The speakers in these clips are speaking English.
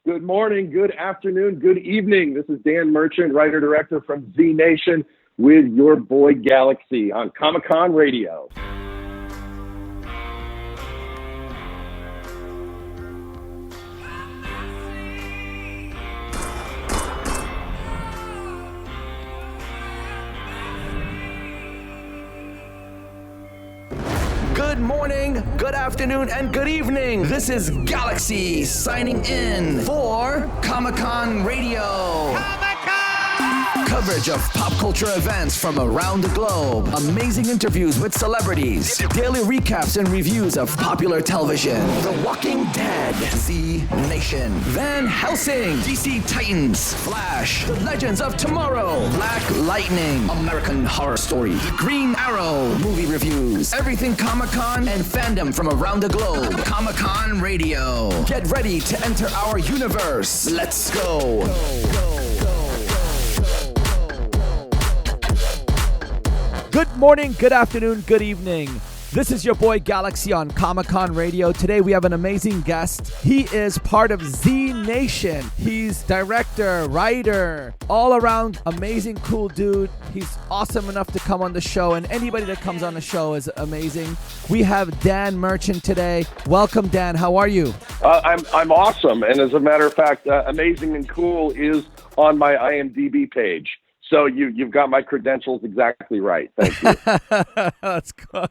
Good morning, good afternoon, good evening. This is Dan Merchant, writer-director from Z Nation with your boy Galaxy on Comic-Con Radio. Good morning, good afternoon, and good evening. This is Galaxy signing in for Comic-Con Radio. Comic-Con! Coverage of pop culture events from around the globe. Amazing interviews with celebrities. Daily recaps and reviews of popular television. The Walking Dead. Z Nation. Van Helsing. DC Titans. Flash. The Legends of Tomorrow. Black Lightning. American Horror Story. The Green Arrow. Movie reviews. Everything Comic-Con and fandom from around the globe. Comic-Con Radio. Get ready to enter our universe. Let's go. Good morning, good afternoon, good evening. This is your boy Galaxy on Comic-Con Radio. Today we have an amazing guest. He is part of Z Nation. He's director, writer, all around amazing, cool dude. He's awesome enough to come on the show, and anybody that comes on the show is amazing. We have Dan Merchant today. Welcome, Dan. How are you? I'm awesome, and as a matter of fact, amazing and cool is on my IMDb page. So you've got my credentials exactly right. Thank you. That's cool.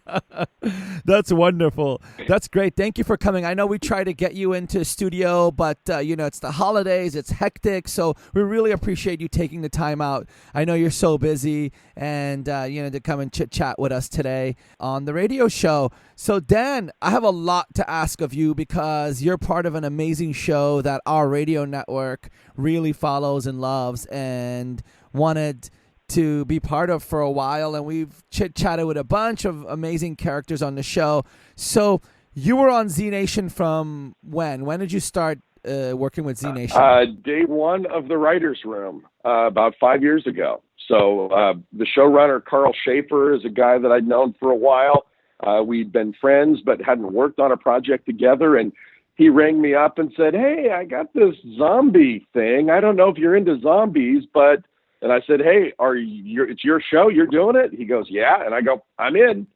That's wonderful. That's great. Thank you for coming. I know we try to get you into studio, but it's the holidays. It's hectic. So we really appreciate you taking the time out. I know you're so busy, and to come and chit chat with us today on the radio show. So Dan, I have a lot to ask of you because you're part of an amazing show that our radio network really follows and loves, and wanted to be part of for a while, and we've chit-chatted with a bunch of amazing characters on the show. So you were on Z Nation from when? When did you start working with Z Nation? Day one of the writer's room, about 5 years ago. So the showrunner, Carl Schaefer, is a guy that I'd known for a while. We'd been friends but hadn't worked on a project together, and he rang me up and said, "Hey, I got this zombie thing. I don't know if you're into zombies, but..." And I said, "Hey, it's your show? You're doing it?" He goes, "Yeah." And I go, "I'm in."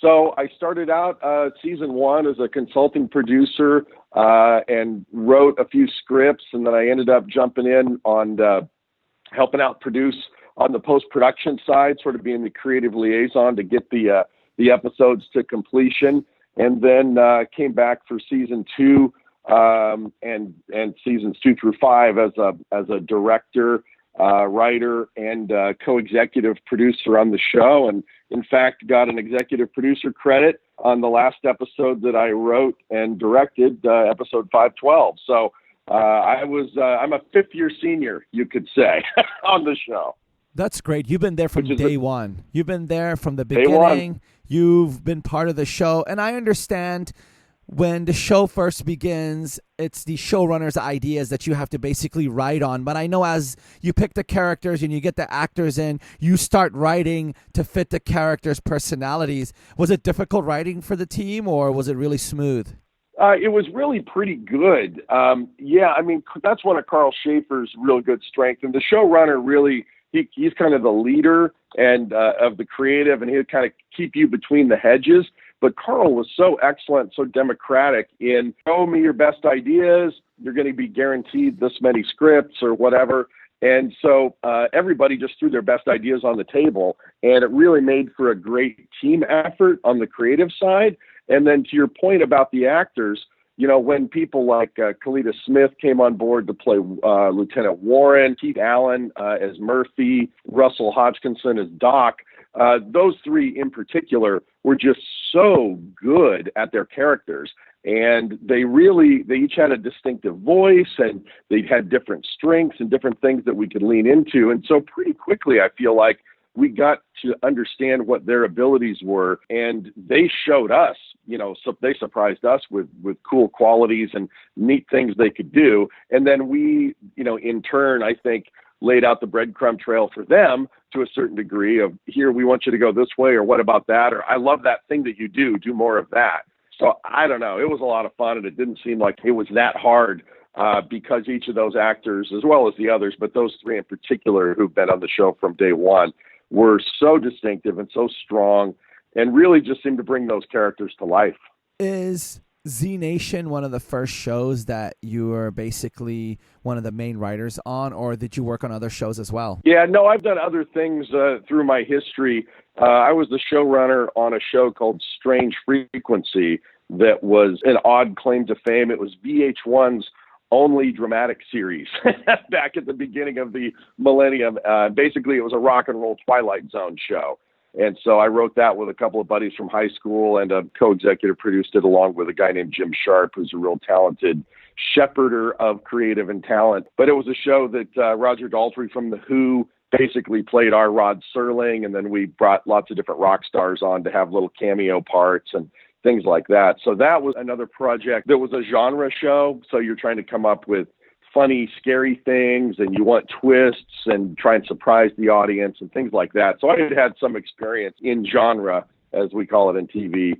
So I started out season one as a consulting producer and wrote a few scripts. And then I ended up jumping in on helping out produce on the post-production side, sort of being the creative liaison to get the episodes to completion. And then came back for season two and seasons 2 through 5 as a director, writer, and co-executive producer on the show, and in fact got an executive producer credit on the last episode that I wrote and directed, episode 512. So I'm a fifth-year senior, you could say, on the show. That's great. You've been there from day one. You've been there from the beginning. You've been part of the show, and I understand when the show first begins, it's the showrunner's ideas that you have to basically write on. But I know as you pick the characters and you get the actors in, you start writing to fit the characters' personalities. Was it difficult writing for the team, or was it really smooth? It was really pretty good. That's one of Carl Schaefer's real good strengths. And the showrunner really, he's kind of the leader and of the creative, and he'll kind of keep you between the hedges. But Carl was so excellent, so democratic in, show me your best ideas. You're going to be guaranteed this many scripts or whatever. And so everybody just threw their best ideas on the table. And it really made for a great team effort on the creative side. And then to your point about the actors, when people like Kalita Smith came on board to play Lieutenant Warren, Keith Allen as Murphy, Russell Hodgkinson as Doc, those three in particular were just so good at their characters. And they each had a distinctive voice, and they had different strengths and different things that we could lean into. And so pretty quickly, I feel like we got to understand what their abilities were, and they showed us, so they surprised us with cool qualities and neat things they could do. And then we, in turn, I think, laid out the breadcrumb trail for them to a certain degree of, here, we want you to go this way, or what about that? Or I love that thing that you do more of that. So I don't know. It was a lot of fun, and it didn't seem like it was that hard because each of those actors, as well as the others, but those three in particular who've been on the show from day one, were so distinctive and so strong and really just seemed to bring those characters to life. Is Z Nation one of the first shows that you were basically one of the main writers on, or did you work on other shows as well? Yeah, no, I've done other things through my history. I was the showrunner on a show called Strange Frequency that was an odd claim to fame. It was VH1's only dramatic series back at the beginning of the millennium. Basically, it was a rock and roll Twilight Zone show. And so I wrote that with a couple of buddies from high school, and a co-executive produced it along with a guy named Jim Sharp, who's a real talented shepherder of creative and talent. But it was a show that Roger Daltrey from The Who basically played our Rod Serling, and then we brought lots of different rock stars on to have little cameo parts and things like that. So that was another project. There was a genre show, so you're trying to come up with funny, scary things, and you want twists and try and surprise the audience and things like that. So I had some experience in genre, as we call it in TV,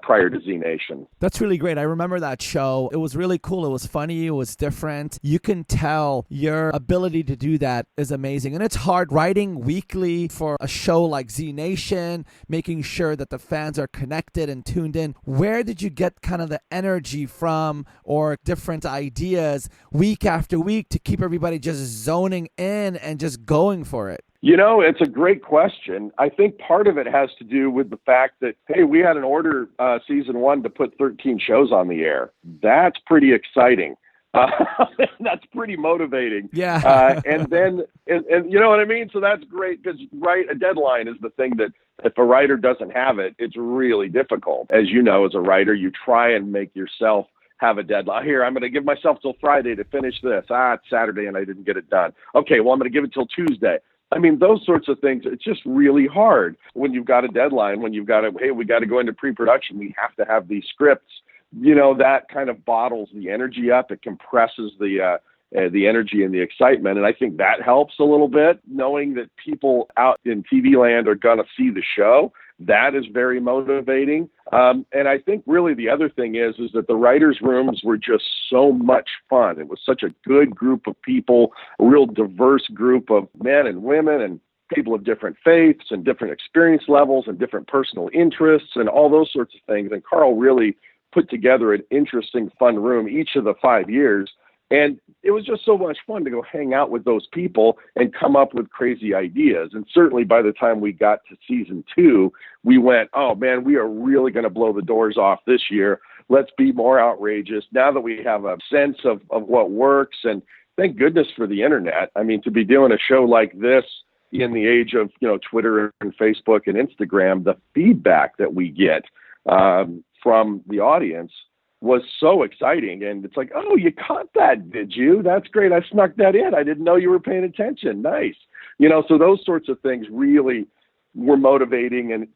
prior to Z Nation. That's really great. I remember that show. It was really cool. It was funny. It was different. You can tell your ability to do that is amazing. And it's hard writing weekly for a show like Z Nation, making sure that the fans are connected and tuned in. Where did you get kind of the energy from, or different ideas week after week to keep everybody just zoning in and just going for it? You know, it's a great question. I think part of it has to do with the fact that, hey, we had an order season one to put 13 shows on the air. That's pretty exciting. That's pretty motivating. Yeah. And then, and you know what I mean? So that's great because, right, a deadline is the thing that if a writer doesn't have it, it's really difficult. As you know, as a writer, you try and make yourself have a deadline. Here, I'm going to give myself till Friday to finish this. It's Saturday and I didn't get it done. Okay, well, I'm going to give it till Tuesday. I mean, those sorts of things, it's just really hard when you've got a deadline, when you've got to, hey, we got to go into pre-production. We have to have these scripts. You know, that kind of bottles the energy up. It compresses the energy and the excitement. And I think that helps a little bit, knowing that people out in TV land are going to see the show. That is very motivating. And I think really the other thing is that the writers' rooms were just so much fun. It was such a good group of people, a real diverse group of men and women and people of different faiths and different experience levels and different personal interests and all those sorts of things. And Carl really put together an interesting, fun room each of the 5 years. And it was just so much fun to go hang out with those people and come up with crazy ideas. And certainly by the time we got to season 2, we went, oh, man, we are really going to blow the doors off this year. Let's be more outrageous. Now that we have a sense of what works, and thank goodness for the internet. I mean, to be doing a show like this in the age of, you know, Twitter and Facebook and Instagram, the feedback that we get from the audience was so exciting. And it's like, oh, you caught that, did you? That's great. I snuck that in. I didn't know you were paying attention. Nice. You know, so those sorts of things really were motivating. And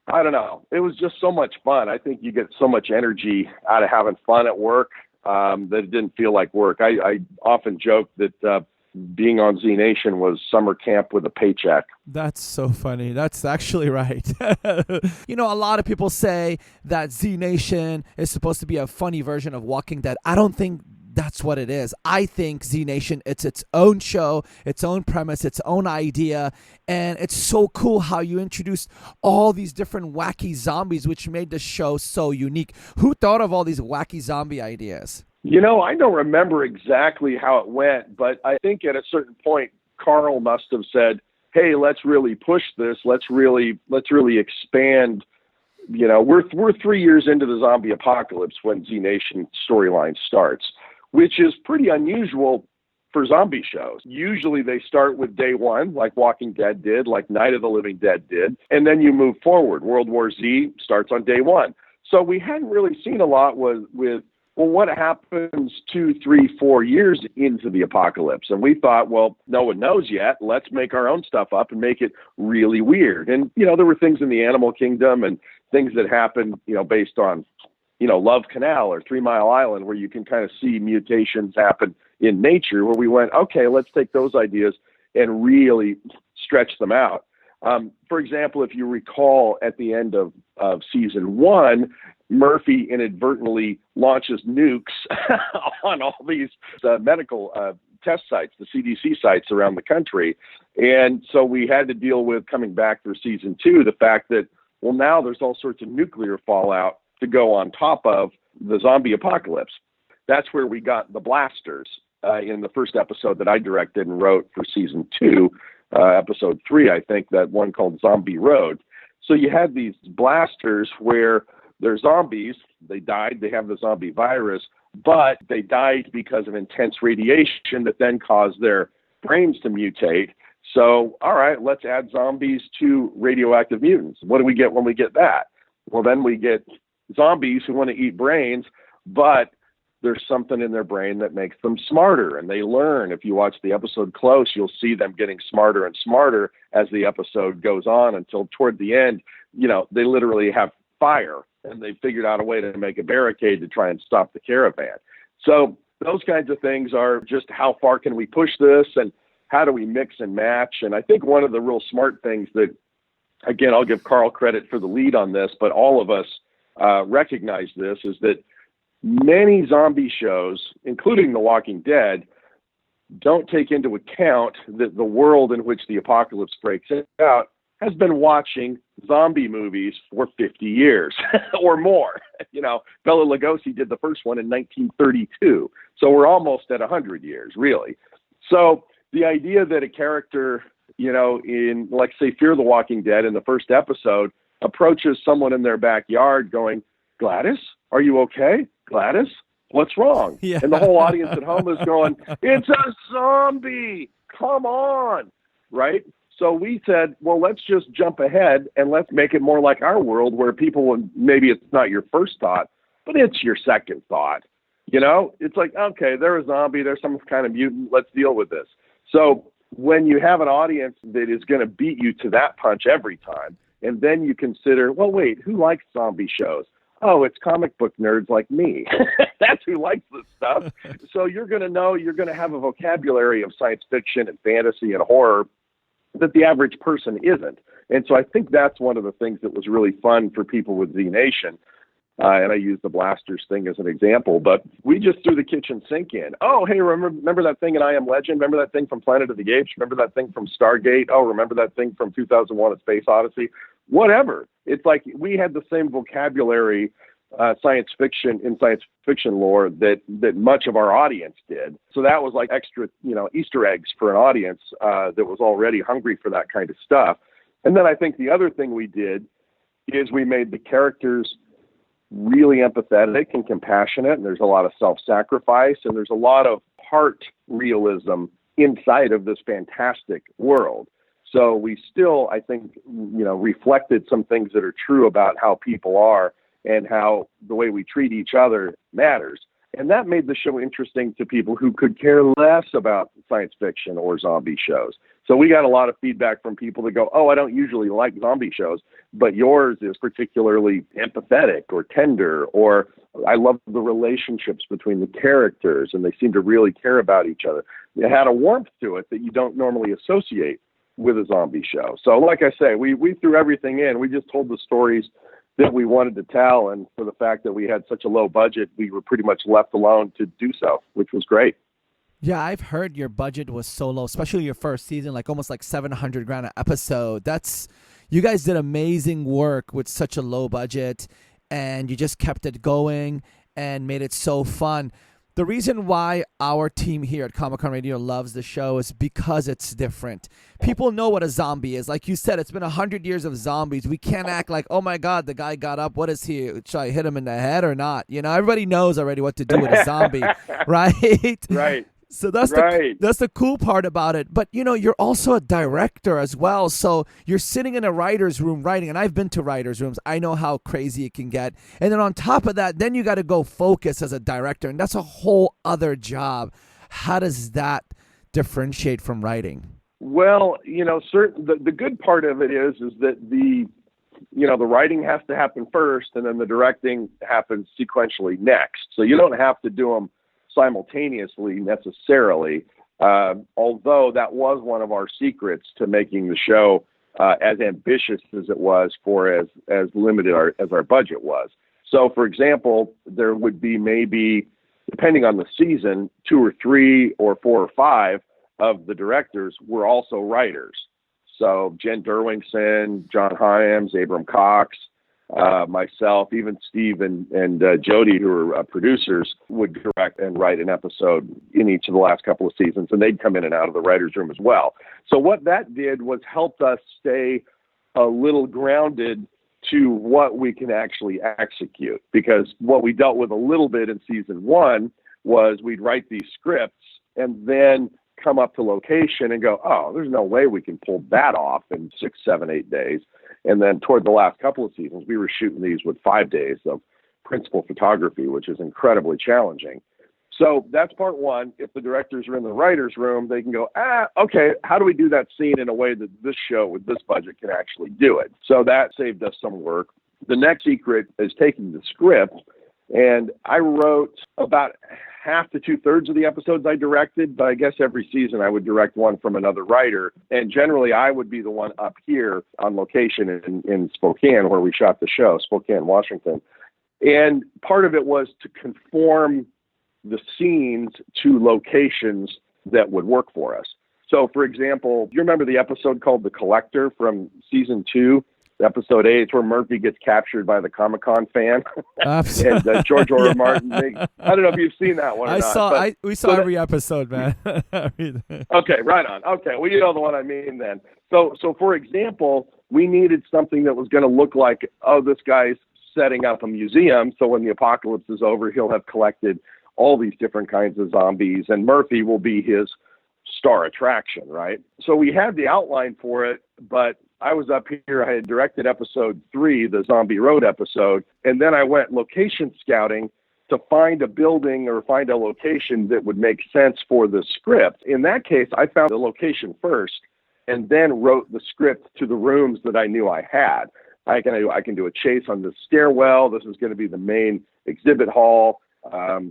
I don't know, it was just so much fun. I think you get so much energy out of having fun at work that it didn't feel like work. I often joke that being on Z Nation was summer camp with a paycheck. That's so funny. That's actually right. You know, a lot of people say that Z Nation is supposed to be a funny version of Walking Dead. I don't think that's what it is. I think Z Nation, it's its own show, its own premise, its own idea, and it's so cool how you introduced all these different wacky zombies, which made the show so unique. Who thought of all these wacky zombie ideas? You know, I don't remember exactly how it went, but I think at a certain point, Carl must have said, hey, let's really push this. Let's really expand. You know, we're 3 years into the zombie apocalypse when Z Nation storyline starts, which is pretty unusual for zombie shows. Usually they start with day one, like Walking Dead did, like Night of the Living Dead did, and then you move forward. World War Z starts on day one. So we hadn't really seen a lot with well, what happens 2, 3, 4 years into the apocalypse? And we thought, well, no one knows yet. Let's make our own stuff up and make it really weird. And, you know, there were things in the animal kingdom and things that happened, you know, based on, you know, Love Canal or 3 Mile Island, where you can kind of see mutations happen in nature, where we went, okay, let's take those ideas and really stretch them out. For example, if you recall at the end of season 1, Murphy inadvertently launches nukes on all these medical test sites, the CDC sites around the country. And so we had to deal with, coming back for season 2, the fact that, well, now there's all sorts of nuclear fallout to go on top of the zombie apocalypse. That's where we got the blasters in the first episode that I directed and wrote for season 2, episode 3, I think, that one called Zombie Road. So you had these blasters where they're zombies. They died. They have the zombie virus, but they died because of intense radiation that then caused their brains to mutate. So, all right, let's add zombies to radioactive mutants. What do we get when we get that? Well, then we get zombies who want to eat brains, but there's something in their brain that makes them smarter, and they learn. If you watch the episode close, you'll see them getting smarter and smarter as the episode goes on until toward the end, they literally have fire, and they figured out a way to make a barricade to try and stop the caravan. So those kinds of things are just how far can we push this, and how do we mix and match? And I think one of the real smart things that, again, I'll give Carl credit for the lead on this, but all of us recognize this, is that many zombie shows, including The Walking Dead, don't take into account that the world in which the apocalypse breaks out has been watching zombie movies for 50 years or more. Bela Lugosi did the first one in 1932. So we're almost at 100 years, really. So the idea that a character, in, like, say, Fear the Walking Dead in the first episode, approaches someone in their backyard going, "Gladys, are you okay? Gladys, what's wrong?" Yeah. And the whole audience at home is going, "It's a zombie. Come on." Right? So we said, well, let's just jump ahead and let's make it more like our world, where people, maybe it's not your first thought, but it's your second thought. It's like, okay, they're a zombie. They're some kind of mutant. Let's deal with this. So when you have an audience that is going to beat you to that punch every time, and then you consider, well, wait, who likes zombie shows? Oh, it's comic book nerds like me. That's who likes this stuff. So you're going to have a vocabulary of science fiction and fantasy and horror that the average person isn't. And so I think that's one of the things that was really fun for people with Z Nation. And I use the blasters thing as an example, but we just threw the kitchen sink in. Oh, hey, remember that thing in I Am Legend? Remember that thing from Planet of the Apes? Remember that thing from Stargate? Oh, remember that thing from 2001: A Space Odyssey? Whatever. It's like we had the same vocabulary, science fiction lore that much of our audience did. So that was like extra, Easter eggs for an audience that was already hungry for that kind of stuff. And then I think the other thing we did is we made the characters really empathetic and compassionate, and there's a lot of self-sacrifice, and there's a lot of heart realism inside of this fantastic world. So we still, I think, reflected some things that are true about how people are and how the way we treat each other matters. And that made the show interesting to people who could care less about science fiction or zombie shows. So we got a lot of feedback from people that go, oh, I don't usually like zombie shows, but yours is particularly empathetic or tender, or I love the relationships between the characters and they seem to really care about each other. It had a warmth to it that you don't normally associate with a zombie show. So like I say, we threw everything in. We just told the stories that we wanted to tell, and for the fact that we had such a low budget, we were pretty much left alone to do so, which was great. Yeah, I've heard your budget was so low, especially your first season, like almost like $700,000 an episode. You guys did amazing work with such a low budget, and you just kept it going and made it so fun. The reason why our team here at Comic-Con Radio loves the show is because it's different. People know what a zombie is. Like you said, it's been 100 years of zombies. We can't act like, oh my God, the guy got up. What is he? Should I hit him in the head or not? Everybody knows already what to do with a zombie, right? Right. So that's the cool part about it. But, you're also a director as well. So you're sitting in a writer's room writing, and I've been to writer's rooms. I know how crazy it can get. And then on top of that, then you got to go focus as a director, and that's a whole other job. How does that differentiate from writing? Well, the good part of it is that the writing has to happen first, and then the directing happens sequentially next. So you don't have to do them simultaneously necessarily, although that was one of our secrets to making the show as ambitious as it was for as limited as our budget was. So, for example, there would be maybe, depending on the season, 2 or 3 or 4 or 5 of the directors were also writers. So Jen Derwingson, John Hyams, Abram Cox, myself, even Steve and Jody, who are producers, would direct and write an episode in each of the last couple of seasons, and they'd come in and out of the writer's room as well. So what that did was helped us stay a little grounded to what we can actually execute, because what we dealt with a little bit in season 1 was we'd write these scripts and then come up to location and go, oh, there's no way we can pull that off in 6, 7, 8 days. And then toward the last couple of seasons, we were shooting these with 5 days of principal photography, which is incredibly challenging. So that's part one. If the directors are in the writer's room, they can go, okay, how do we do that scene in a way that this show with this budget can actually do it? So that saved us some work. The next secret is taking the script, and I wrote about half to 2/3 of the episodes I directed, but I guess every season I would direct one from another writer. And generally I would be the one up here on location in Spokane, where we shot the show, Spokane, Washington. And part of it was to conform the scenes to locations that would work for us. So, for example, do you remember the episode called The Collector from season 2? Episode 8, it's where Murphy gets captured by the Comic-Con fan. And George R. R. Martin. I don't know if you've seen that one or not. We saw every episode, man. Okay, right on. Okay, well, you know the one I mean then. So for example, we needed something that was going to look like, oh, this guy's setting up a museum, so when the apocalypse is over, he'll have collected all these different kinds of zombies, and Murphy will be his star attraction, right? So we had the outline for it, but I was up here, I had directed episode 3, the Zombie Road episode, and then I went location scouting to find a building or find a location that would make sense for the script. In that case, I found the location first and then wrote the script to the rooms that I knew I had. I can do a chase on the stairwell. This is going to be the main exhibit hall.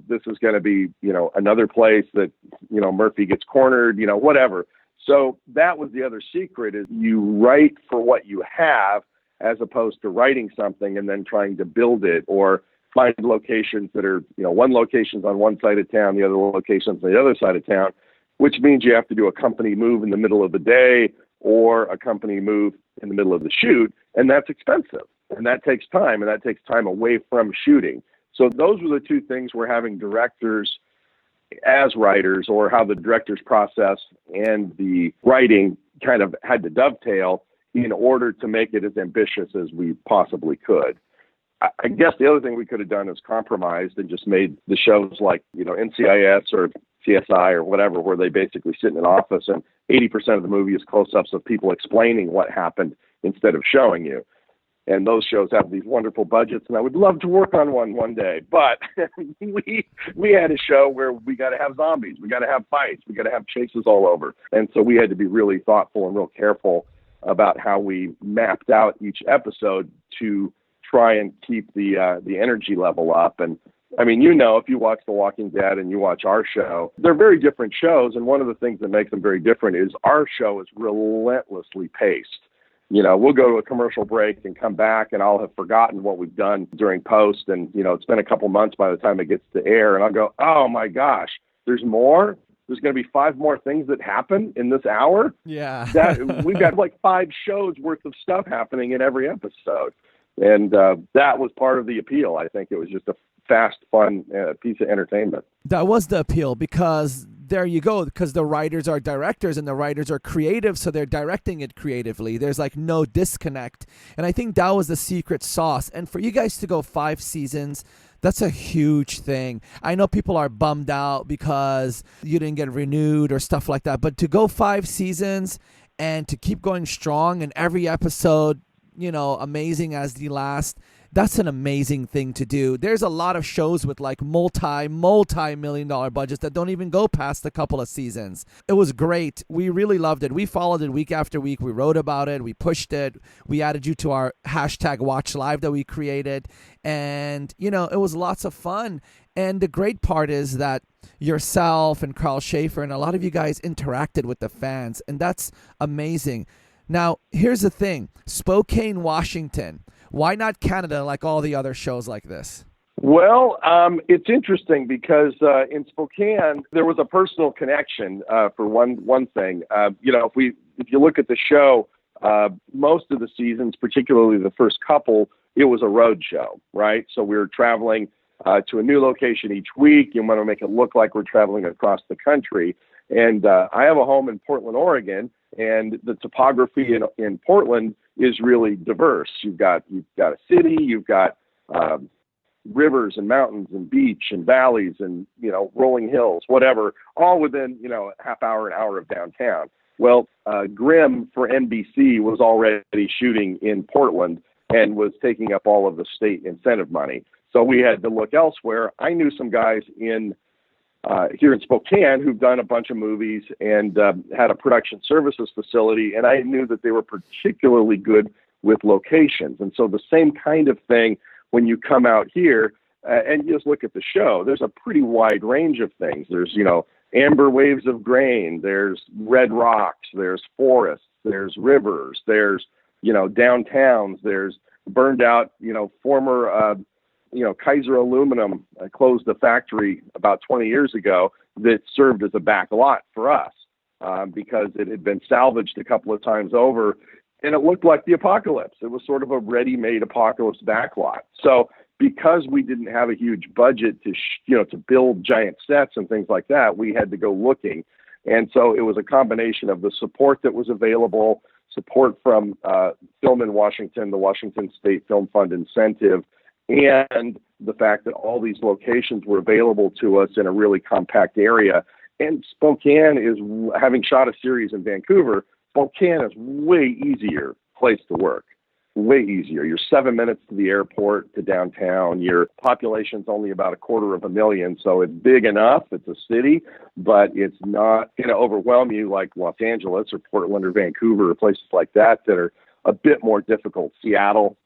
This is going to be, another place that, Murphy gets cornered, whatever. So that was the other secret, is you write for what you have as opposed to writing something and then trying to build it, or find locations that are, one location's on one side of town, the other location's on the other side of town, which means you have to do a company move in the middle of the day or a company move in the middle of the shoot. And that's expensive, and that takes time, and that takes time away from shooting. So those were the two things we're having directors as writers, or how the director's process and the writing kind of had to dovetail in order to make it as ambitious as we possibly could. I guess the other thing we could have done is compromised and just made the shows like, NCIS or CSI or whatever, where they basically sit in an office and 80% of the movie is close-ups of people explaining what happened instead of showing you. And those shows have these wonderful budgets, and I would love to work on one day. But we had a show where we got to have zombies, we got to have fights, we got to have chases all over. And so we had to be really thoughtful and real careful about how we mapped out each episode to try and keep the energy level up. And I mean, if you watch The Walking Dead and you watch our show, they're very different shows. And one of the things that makes them very different is our show is relentlessly paced. We'll go to a commercial break and come back, and I'll have forgotten what we've done during post. And, it's been a couple months by the time it gets to air. And I'll go, oh, my gosh, there's more? There's going to be 5 more things that happen in this hour? Yeah. We've got like 5 shows worth of stuff happening in every episode. And that was part of the appeal. I think it was just a fast, fun piece of entertainment. That was the appeal, because there you go, because the writers are directors and the writers are creative, so they're directing it creatively. There's like no disconnect. And I think that was the secret sauce. And for you guys to go 5 seasons, that's a huge thing. I know people are bummed out because you didn't get renewed or stuff like that, but to go 5 seasons and to keep going strong, and every episode, amazing as the last, that's an amazing thing to do. There's a lot of shows with like multi-million-dollar budgets that don't even go past a couple of seasons. It was great. We really loved it. We followed it week after week. We wrote about it. We pushed it. We added you to our #WatchLive that we created. And, it was lots of fun. And the great part is that yourself and Carl Schaefer and a lot of you guys interacted with the fans. And that's amazing. Now, here's the thing. Spokane, Washington. Why not Canada like all the other shows like this? Well, it's interesting because in Spokane there was a personal connection for one thing. If you look at the show, most of the seasons, particularly the first couple, it was a road show, right? So we were traveling to a new location each week. You want to make it look like we're traveling across the country. And I have a home in Portland, Oregon, and the topography in Portland is really diverse. You've got a city, you've got rivers and mountains and beach and valleys and, rolling hills, whatever, all within, a half hour, an hour of downtown. Well, Grimm for NBC was already shooting in Portland and was taking up all of the state incentive money. So we had to look elsewhere. I knew some guys here in Spokane who've done a bunch of movies and had a production services facility, and I knew that they were particularly good with locations. And so the same kind of thing when you come out here and you just look at the show, there's a pretty wide range of things. There's, amber waves of grain, there's red rocks, there's forests, there's rivers, there's, downtowns, there's burned out, former, Kaiser Aluminum closed a factory about 20 years ago that served as a back lot for us because it had been salvaged a couple of times over. And it looked like the apocalypse. It was sort of a ready-made apocalypse backlot. So because we didn't have a huge budget to build giant sets and things like that, we had to go looking. And so it was a combination of the support that was available, support from Film in Washington, the Washington State Film Fund incentive, and the fact that all these locations were available to us in a really compact area. And Spokane is, having shot a series in Vancouver, Spokane is way easier place to work, way easier. You're 7 minutes to the airport, to downtown. Your population's only about 250,000, so it's big enough. It's a city, but it's not going to overwhelm you like Los Angeles or Portland or Vancouver or places like that are a bit more difficult. Seattle,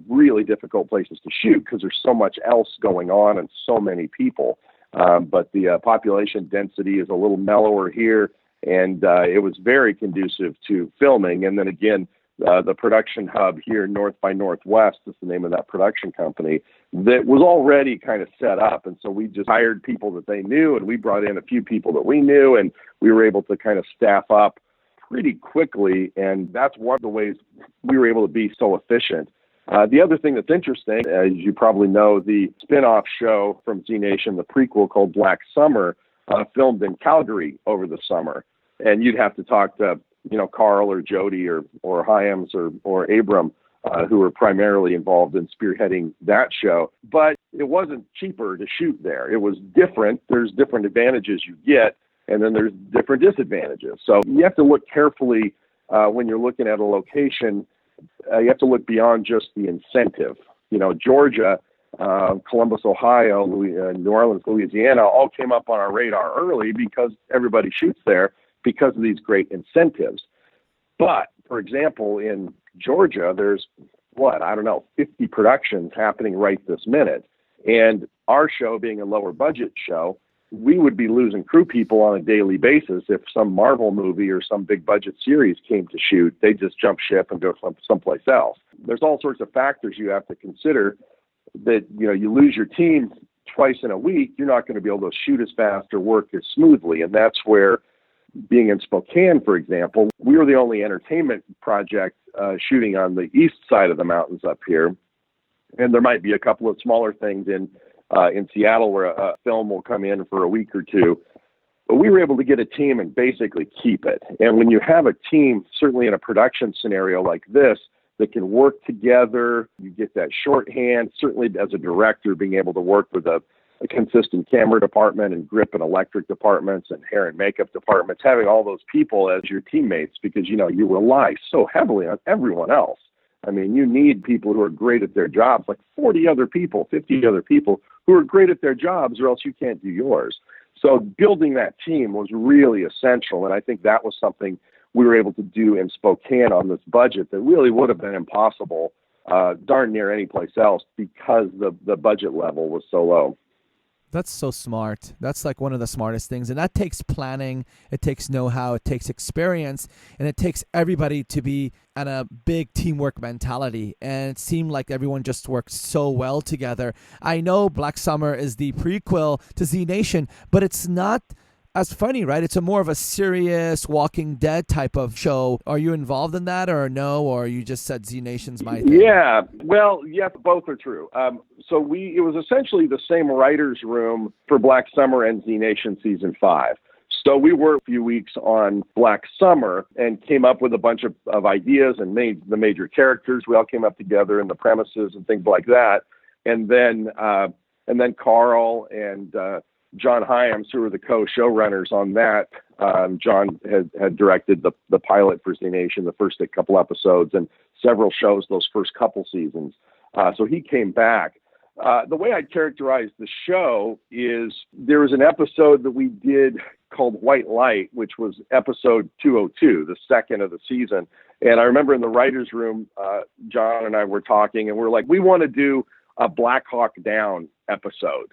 really difficult places to shoot because there's so much else going on and so many people. But the population density is a little mellower here. And it was very conducive to filming. And then again, the production hub here, North by Northwest, is the name of that production company, that was already kind of set up. And so we just hired people that they knew, and we brought in a few people that we knew, and we were able to kind of staff up pretty quickly. And that's one of the ways we were able to be so efficient. The other thing that's interesting, as you probably know, the spin-off show from Z Nation, the prequel called Black Summer, filmed in Calgary over the summer. And you'd have to talk to, Carl or Jody or Hyams or Abram, who were primarily involved in spearheading that show. But it wasn't cheaper to shoot there. It was different. There's different advantages you get, and then there's different disadvantages. So you have to look carefully when you're looking at a location. You have to look beyond just the incentive. Georgia, Columbus, Ohio, New Orleans, Louisiana, all came up on our radar early because everybody shoots there because of these great incentives. But, for example, in Georgia, there's 50 productions happening right this minute. And our show being a lower budget show, we would be losing crew people on a daily basis if some Marvel movie or some big budget series came to shoot. They'd just jump ship and go someplace else. There's all sorts of factors you have to consider that, you lose your team twice in a week, you're not going to be able to shoot as fast or work as smoothly. And that's where, being in Spokane, for example, we were the only entertainment project shooting on the east side of the mountains up here. And there might be a couple of smaller things in Seattle where a film will come in for a week or two. But we were able to get a team and basically keep it. And when you have a team, certainly in a production scenario like this, that can work together, you get that shorthand, certainly as a director, being able to work with a consistent camera department and grip and electric departments and hair and makeup departments, having all those people as your teammates because, you rely so heavily on everyone else. I mean, you need people who are great at their jobs, like 40 other people, 50 other people who are great at their jobs, or else you can't do yours. So building that team was really essential. And I think that was something we were able to do in Spokane on this budget that really would have been impossible darn near any place else because the budget level was so low. That's so smart. That's like one of the smartest things. And that takes planning, it takes know-how, it takes experience, and it takes everybody to be at a big teamwork mentality. And it seemed like everyone just worked so well together. I know Black Summer is the prequel to Z Nation, but it's not as funny, right? It's a more of a serious Walking Dead type of show. Are you involved in that or no? Or you just said Z Nation's my thing? Yeah, well, yeah, both are true. So it was essentially the same writer's room for Black Summer and Z Nation season 5. So we worked a few weeks on Black Summer and came up with a bunch of ideas and made the major characters. We all came up together and the premises and things like that. And then Carl and John Hyams, who were the co-showrunners on that. John had directed the pilot for Z Nation, the first couple episodes, and several shows those first couple seasons. So he came back. The way I'd characterize the show is there was an episode that we did called White Light, which was episode 202, the second of the season. And I remember in the writer's room, John and I were talking, and we're like, we want to do a Black Hawk Down episode.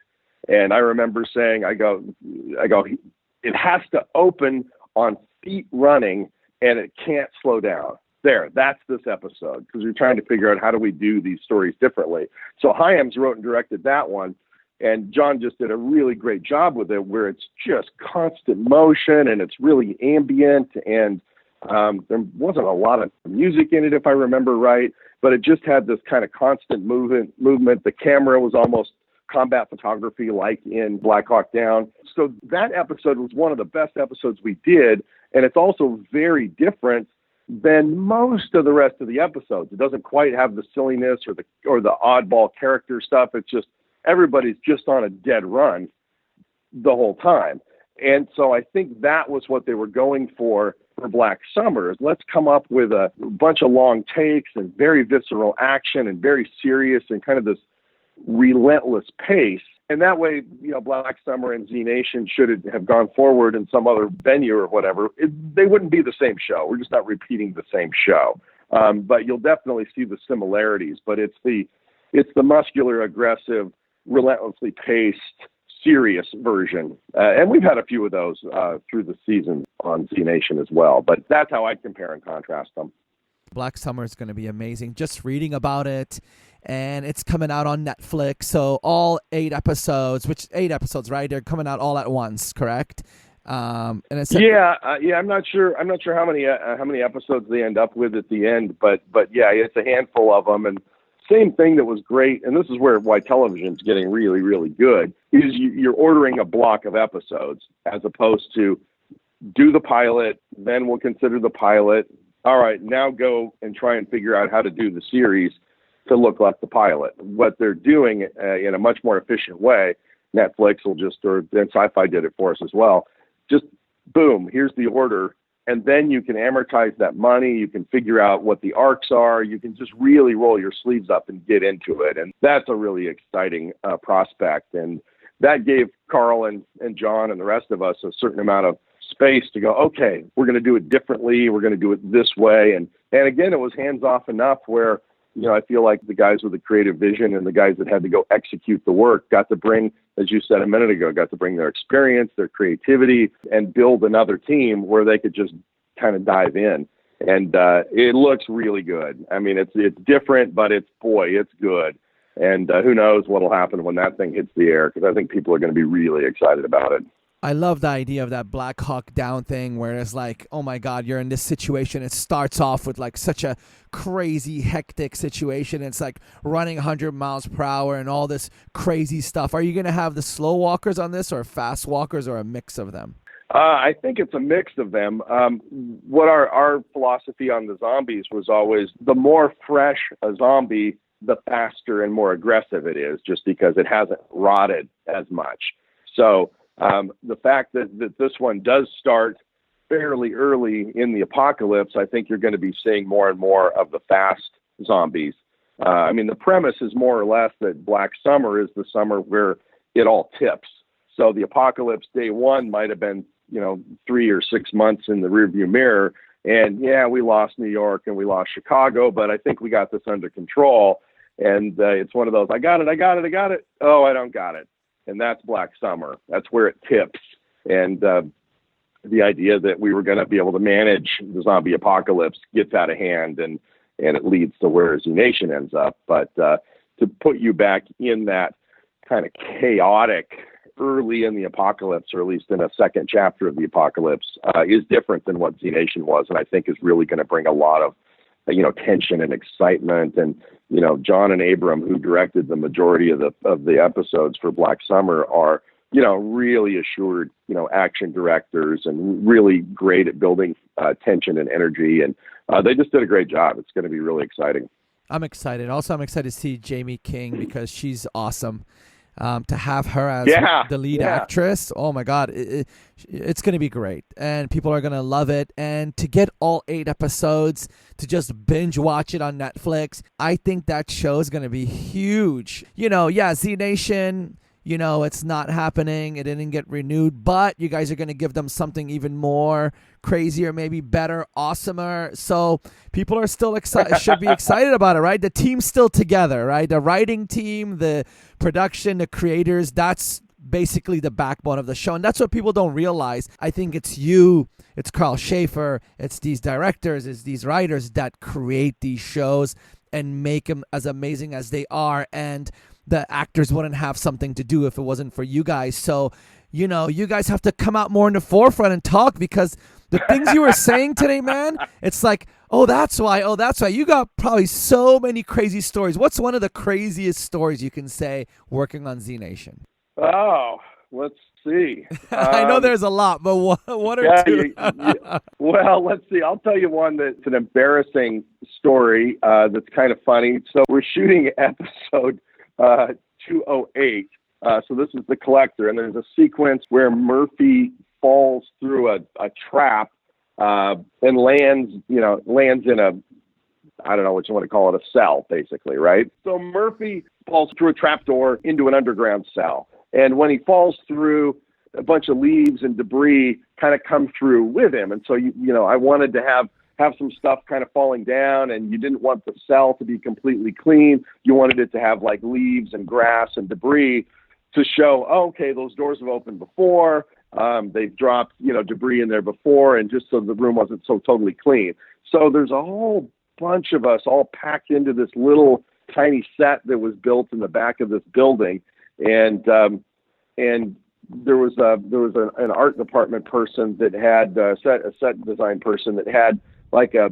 And I remember saying, I go, it has to open on feet running and it can't slow down. That's this episode, because we're trying to figure out how do we do these stories differently. So Hyams wrote and directed that one, and John just did a really great job with it, where it's just constant motion and it's really ambient, and there wasn't a lot of music in it, if I remember right, but it just had this kind of constant movement. The camera was almost combat photography like in Black Hawk Down. So that episode was one of the best episodes we did, and it's also very different than most of the rest of the episodes. It doesn't quite have the silliness or the oddball character stuff. It's just everybody's just on a dead run the whole time. And so I think that was what they were going for Black Summer. Is let's come up with a bunch of long takes and very visceral action and very serious and kind of this relentless pace. And that way, Black Summer and Z Nation should have gone forward in some other venue or whatever. They wouldn't be the same show. We're just not repeating the same show. But you'll definitely see the similarities. But it's the muscular, aggressive, relentlessly paced, serious version. And we've had a few of those through the season on Z Nation as well. But that's how I compare and contrast them. Black Summer is going to be amazing. Just reading about it, and it's coming out on Netflix. So all 8 episodes, right? They're coming out all at once, correct? And it's I'm not sure how many episodes they end up with at the end, but yeah, it's a handful of them. And same thing that was great, and this is why television's getting really, really good, is you're ordering a block of episodes as opposed to do the pilot, then we'll consider the pilot. All right, now go and try and figure out how to do the series to look like the pilot. What they're doing in a much more efficient way, Netflix will then Sci-Fi did it for us as well. Just boom, here's the order, and then you can amortize that money. You can figure out what the arcs are. You can just really roll your sleeves up and get into it, and that's a really exciting prospect. And that gave Carl and John and the rest of us a certain amount of space to go, okay, we're going to do it differently. We're going to do it this way. And again, it was hands off enough where, I feel like the guys with the creative vision and the guys that had to go execute the work got to bring, as you said a minute ago, got to bring their experience, their creativity, and build another team where they could just kind of dive in. And it looks really good. I mean, it's different, but it's good. And who knows what will happen when that thing hits the air, because I think people are going to be really excited about it. I love the idea of that Black Hawk Down thing, where it's like, oh my God, you're in this situation. It starts off with like such a crazy, hectic situation. It's like running 100 miles per hour and all this crazy stuff. Are you going to have the slow walkers on this, or fast walkers, or a mix of them? I think it's a mix of them. What our philosophy on the zombies was always, the more fresh a zombie, the faster and more aggressive it is, just because it hasn't rotted as much. So the fact that this one does start fairly early in the apocalypse, I think you're going to be seeing more and more of the fast zombies. I mean, the premise is more or less that Black Summer is the summer where it all tips. So the apocalypse day one might have been, 3 or 6 months in the rearview mirror. And yeah, we lost New York and we lost Chicago, but I think we got this under control. And it's one of those, I got it. Oh, I don't got it. And then, the next thing you know, you're in the apocalypse. And then and that's Black Summer. That's where it tips. And the idea that we were going to be able to manage the zombie apocalypse gets out of hand, and it leads to where Z Nation ends up. But to put you back in that kind of chaotic early in the apocalypse, or at least in a second chapter of the apocalypse, is different than what Z Nation was, and I think is really going to bring a lot of tension and excitement. And John and Abram, who directed the majority of the episodes for Black Summer, are really assured action directors and really great at building tension and energy, and they just did a great job. It's going to be really exciting. I'm excited. Also, I'm excited to see Jamie King because she's awesome. To have her as the lead actress, oh my God, it's going to be great, and people are going to love it. And to get all 8 episodes, to just binge watch it on Netflix, I think that show is going to be huge. Z Nation, it's not happening. It didn't get renewed, but you guys are going to give them something even more crazier, maybe better, awesomer. So people are still should be excited about it, right? The team's still together, right? The writing team, the production, the creators, that's basically the backbone of the show. And that's what people don't realize. I think it's Carl Schaefer, it's these directors, it's these writers that create these shows and make them as amazing as they are. And the actors wouldn't have something to do if it wasn't for you guys. So, you guys have to come out more in the forefront and talk, because the things you were saying today, man, it's like, oh, that's why. You got probably so many crazy stories. What's one of the craziest stories you can say working on Z Nation? Oh, let's see. I know there's a lot, but one or two. Well, let's see. I'll tell you one that's an embarrassing story that's kind of funny. So we're shooting episode 208. So this is The Collector, and there's a sequence where Murphy falls through a trap and lands in a, I don't know what you want to call it, a cell, basically, right? So Murphy falls through a trapdoor into an underground cell. And when he falls through, a bunch of leaves and debris kind of come through with him. And so, I wanted to have some stuff kind of falling down, and you didn't want the cell to be completely clean. You wanted it to have like leaves and grass and debris to show, okay, those doors have opened before. They've dropped, debris in there before, and just so the room wasn't so totally clean. So there's a whole bunch of us all packed into this little tiny set that was built in the back of this building. And there was an art department person that had a set design person that had like a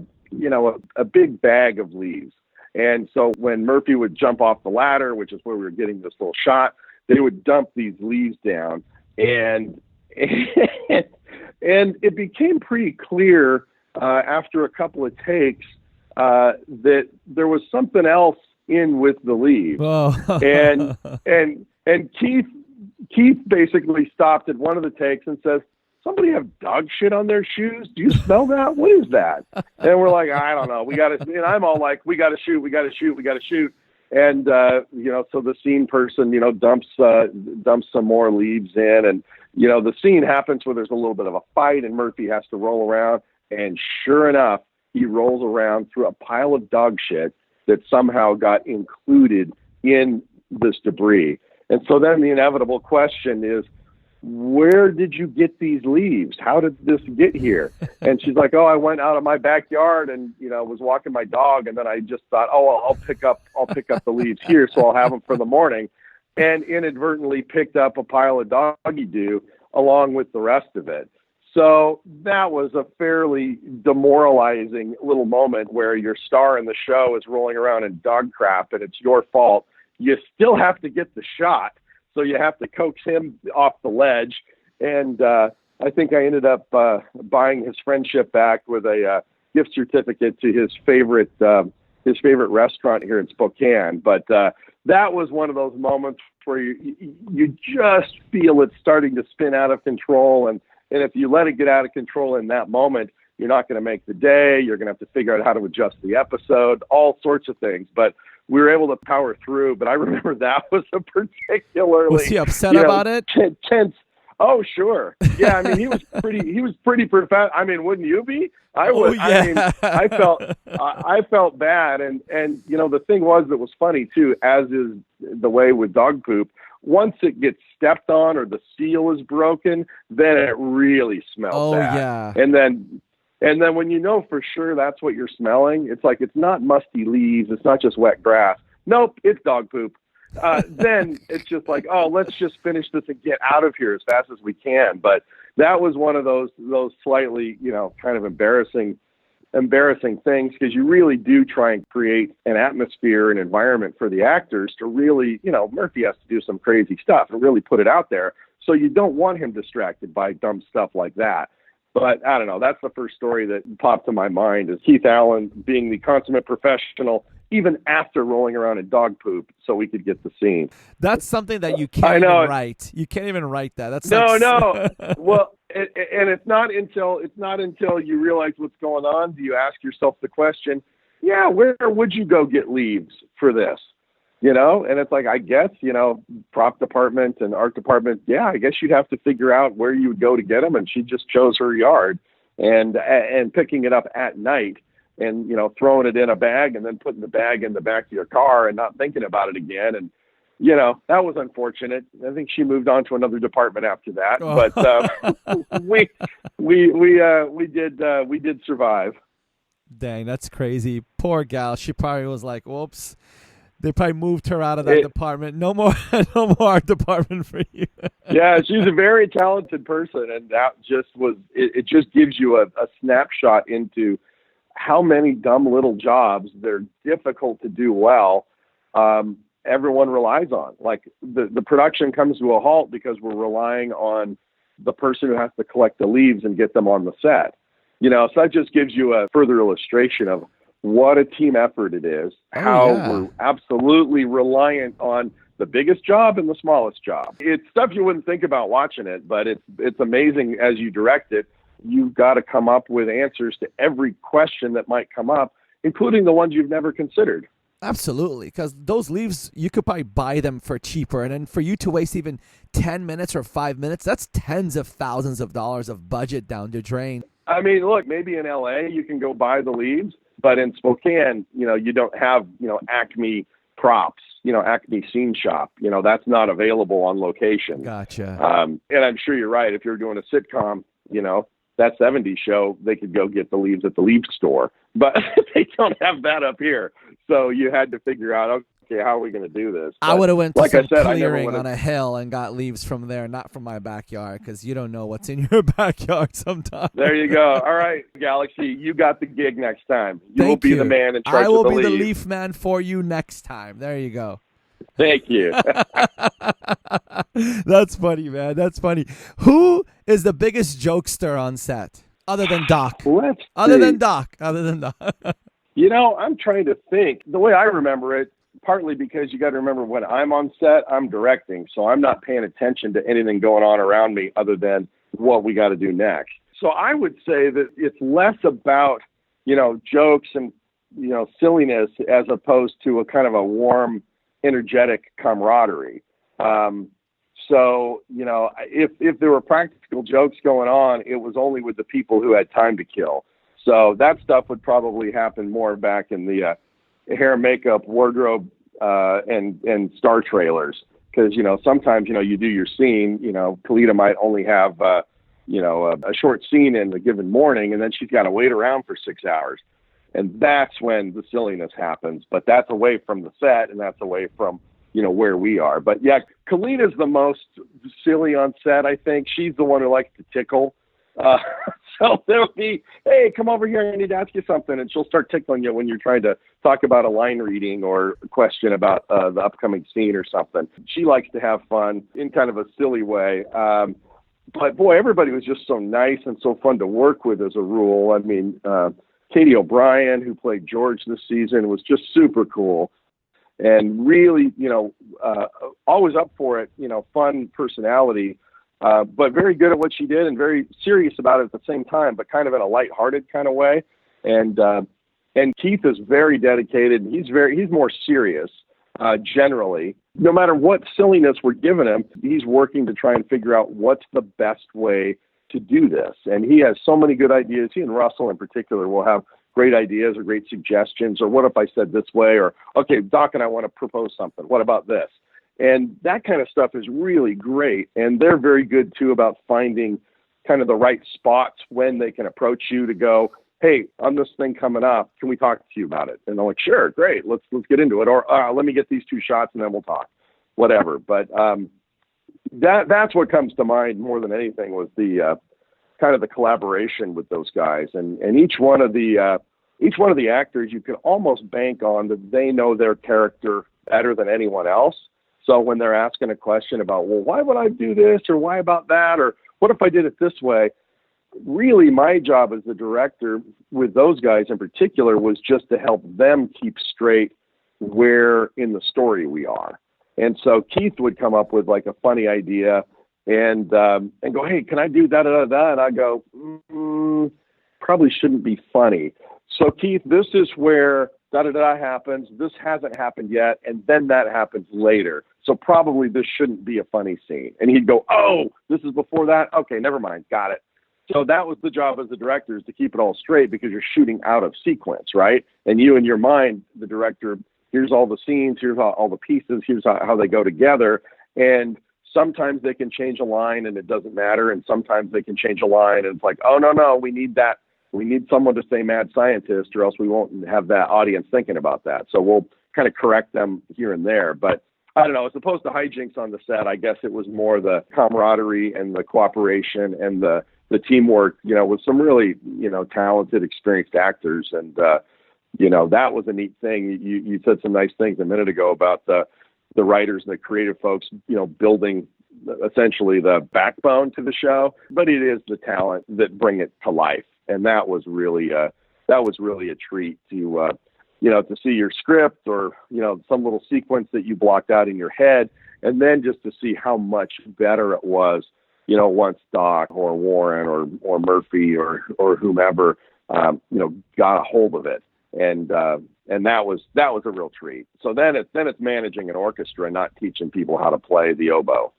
big bag of leaves. And so when Murphy would jump off the ladder, which is where we were getting this little shot, they would dump these leaves down, and it became pretty clear after a couple of takes that there was something else in with the leaves. Oh. and Keith basically stopped at one of the takes and says, "Somebody have dog shit on their shoes? Do you smell that? What is that?" And we're like, "I don't know. We got to." And I'm all like, "We got to shoot. And so the scene person, dumps some more leaves in, and the scene happens where there's a little bit of a fight, and Murphy has to roll around, and sure enough, he rolls around through a pile of dog shit that somehow got included in this debris. And so then the inevitable question is, where did you get these leaves? How did this get here? And she's like, "Oh, I went out of my backyard and, was walking my dog. And then I just thought, I'll pick up the leaves here. So I'll have them for the morning," and inadvertently picked up a pile of doggy doo along with the rest of it. So that was a fairly demoralizing little moment where your star in the show is rolling around in dog crap and it's your fault. You still have to get the shot. So you have to coax him off the ledge. And I think I ended up buying his friendship back with a gift certificate to his favorite restaurant here in Spokane. But that was one of those moments where you just feel it's starting to spin out of control. And if you let it get out of control in that moment, you're not going to make the day. You're going to have to figure out how to adjust the episode, all sorts of things. But we were able to power through. But I remember that was a particularly... Was he upset about it? Tense. Oh, sure. Yeah, I mean, he was pretty profound. I mean, wouldn't you be? I was. Oh, yeah. I mean, I felt bad. And the thing that was funny too, as is the way with dog poop, once it gets stepped on or the seal is broken, then it really smells bad. Yeah. And then when you know for sure that's what you're smelling, it's like it's not musty leaves, it's not just wet grass. Nope, it's dog poop. Then it's just like, oh, let's just finish this and get out of here as fast as we can. But that was one of those slightly, kind of embarrassing things, because you really do try and create an atmosphere, an environment for the actors to really, Murphy has to do some crazy stuff and really put it out there. So you don't want him distracted by dumb stuff like that. But I don't know. That's the first story that popped to my mind, is Keith Allen being the consummate professional, even after rolling around in dog poop, so we could get the scene. That's something that you can't even write. You can't even write that. That's no. Well, and it's not until you realize what's going on do you ask yourself the question, yeah, where would you go get leaves for this? And it's like, I guess, prop department and art department, yeah, I guess you'd have to figure out where you would go to get them. And she just chose her yard, and picking it up at night and, throwing it in a bag and then putting the bag in the back of your car and not thinking about it again. And, that was unfortunate. I think she moved on to another department after that, but we did survive. Dang, that's crazy. Poor gal. She probably was like, whoops. They probably moved her out of that department. No more art department for you. Yeah, she's a very talented person, and that just was. It just gives you a snapshot into how many dumb little jobs they're difficult to do well. Everyone relies on. Like the production comes to a halt because we're relying on the person who has to collect the leaves and get them on the set. So that just gives you a further illustration of what a team effort it is, how we're absolutely reliant on the biggest job and the smallest job. It's stuff you wouldn't think about watching it, but it's amazing as you direct it. You've got to come up with answers to every question that might come up, including the ones you've never considered. Absolutely, because those leaves, you could probably buy them for cheaper. And then for you to waste even 10 minutes or 5 minutes, that's tens of thousands of dollars of budget down the drain. I mean, look, maybe in L.A. you can go buy the leaves, but in Spokane, you don't have, Acme props, Acme scene shop. That's not available on location. Gotcha. And I'm sure you're right. If you're doing a sitcom, that 70s show, they could go get the leaves at the leaf store. But they don't have that up here. So you had to figure out, okay, how are we going to do this? But I would have went to like some I said, clearing on a hill and got leaves from there, not from my backyard, because you don't know what's in your backyard sometimes. There you go. All right, Galaxy, you got the gig next time. You will be the man in charge I will of the be leaves. the leaf man for you next time. There you go. Thank you. That's funny, man. That's funny. Who is the biggest jokester on set? Other than Doc. Other than Doc. I'm trying to think. The way I remember it, partly because you got to remember when I'm on set, I'm directing. So I'm not paying attention to anything going on around me other than what we got to do next. So I would say that it's less about, jokes and, silliness as opposed to a kind of a warm, energetic camaraderie. So, if there were practical jokes going on, it was only with the people who had time to kill. So that stuff would probably happen more back in the hair, makeup, wardrobe, and star trailers. Because, sometimes, you do your scene, Kalita might only have, a short scene in a given morning, and then she's got to wait around for 6 hours. And that's when the silliness happens. But that's away from the set, and that's away from, where we are. But yeah, Kalita's the most silly on set, I think. She's the one who likes to tickle. So there'll be, hey, come over here, I need to ask you something. And she'll start tickling you when you're trying to talk about a line reading or a question about the upcoming scene or something. She likes to have fun in kind of a silly way. But boy, everybody was just so nice and so fun to work with as a rule. I mean, Katie O'Brien, who played George this season, was just super cool. And really, always up for it, fun personality, but very good at what she did and very serious about it at the same time, but kind of in a lighthearted kind of way. And Keith is very dedicated. He's more serious, generally. No matter what silliness we're giving him, he's working to try and figure out what's the best way to do this. And he has so many good ideas. He and Russell in particular will have great ideas or great suggestions, or what if I said this way, or, okay, Doc and I want to propose something. What about this? And that kind of stuff is really great. And they're very good, too, about finding kind of the right spots when they can approach you to go, hey, on this thing coming up, can we talk to you about it? And they're like, sure, great, let's get into it. Or let me get these 2 shots and then we'll talk, whatever. But that's what comes to mind more than anything was the kind of the collaboration with those guys. And each one of the actors, you can almost bank on that they know their character better than anyone else. So when they're asking a question about, well, why would I do this? Or why about that? Or what if I did it this way? Really, my job as the director with those guys in particular was just to help them keep straight where in the story we are. And so Keith would come up with like a funny idea and go, hey, can I do da-da-da-da? And I go, probably shouldn't be funny. So Keith, this is where da-da-da happens. This hasn't happened yet. And then that happens later. So probably this shouldn't be a funny scene. And he'd go, oh, this is before that? Okay, never mind. Got it. So that was the job as the director, is to keep it all straight because you're shooting out of sequence, right? And you in your mind, the director, here's all the scenes, here's all the pieces, here's how they go together. And sometimes they can change a line and it doesn't matter. And sometimes they can change a line and it's like, oh, no, we need that. We need someone to say mad scientist or else we won't have that audience thinking about that. So we'll kind of correct them here and there. But I don't know, as opposed to hijinks on the set, I guess it was more the camaraderie and the cooperation and the teamwork, with some really, talented, experienced actors. And, that was a neat thing. You said some nice things a minute ago about the writers and the creative folks, building essentially the backbone to the show, but it is the talent that bring it to life. And that was really a treat to, to see your script or, some little sequence that you blocked out in your head. And then just to see how much better it was, once Doc or Warren or Murphy or whomever, got a hold of it. And that was a real treat. So then it's managing an orchestra, not teaching people how to play the oboe,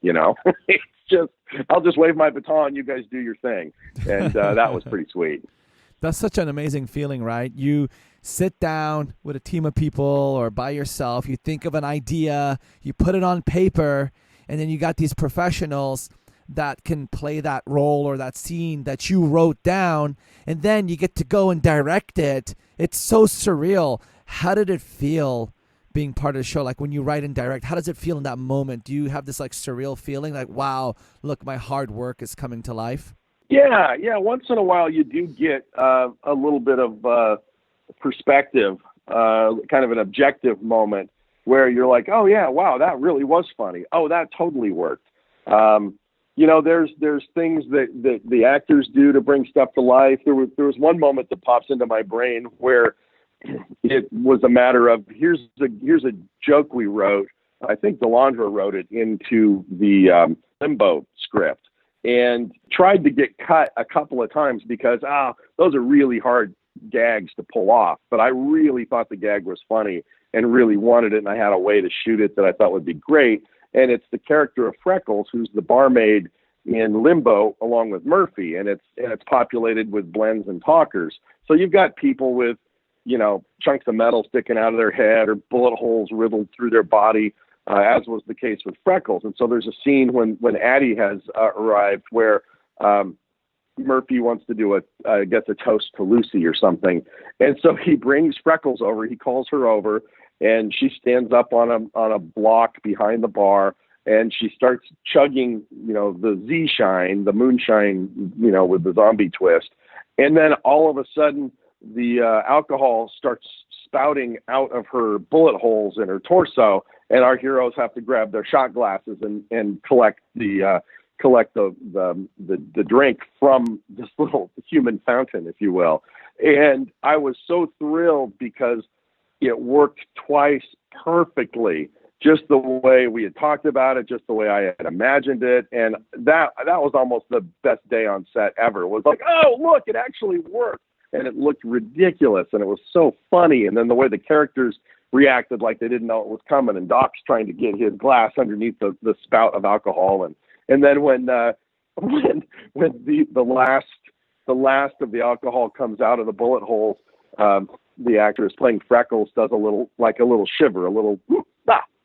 It's just, I'll just wave my baton, you guys do your thing. And that was pretty sweet. That's such an amazing feeling, right? You sit down with a team of people or by yourself, you think of an idea, you put it on paper, and then you got these professionals that can play that role or that scene that you wrote down, and then you get to go and direct it. It's so surreal. How did it feel being part of the show? Like when you write and direct, how does it feel in that moment? Do you have this like surreal feeling like, wow, look, my hard work is coming to life? Yeah. Once in a while you do get a little bit of perspective, kind of an objective moment where you're like, oh yeah, wow, that really was funny. Oh, that totally worked. There's things that the actors do to bring stuff to life. There was one moment that pops into my brain where it was a matter of here's a joke we wrote. I think Delandra wrote it into the Limbo script and tried to get cut a couple of times because those are really hard gags to pull off. But I really thought the gag was funny and really wanted it, and I had a way to shoot it that I thought would be great. And it's the character of Freckles, who's the barmaid in Limbo, along with Murphy, and it's populated with blends and talkers. So you've got people with, chunks of metal sticking out of their head or bullet holes riddled through their body, as was the case with Freckles. And so there's a scene when Addie has arrived where Murphy wants to do gets a toast to Lucy or something, and so he brings Freckles over. He calls her over. And she stands up on a block behind the bar, and she starts chugging, the Z-Shine, the moonshine, with the zombie twist. And then all of a sudden, the alcohol starts spouting out of her bullet holes in her torso, and our heroes have to grab their shot glasses and collect the drink from this little human fountain, if you will. And I was so thrilled because it worked twice perfectly, just the way we had talked about it, just the way I had imagined it. And that was almost the best day on set ever. It was like, oh, look, it actually worked. And it looked ridiculous, and it was so funny. And then the way the characters reacted like they didn't know it was coming, and Doc's trying to get his glass underneath the spout of alcohol. And then when the last of the alcohol comes out of the bullet holes, the actress playing Freckles does a little shiver, a little,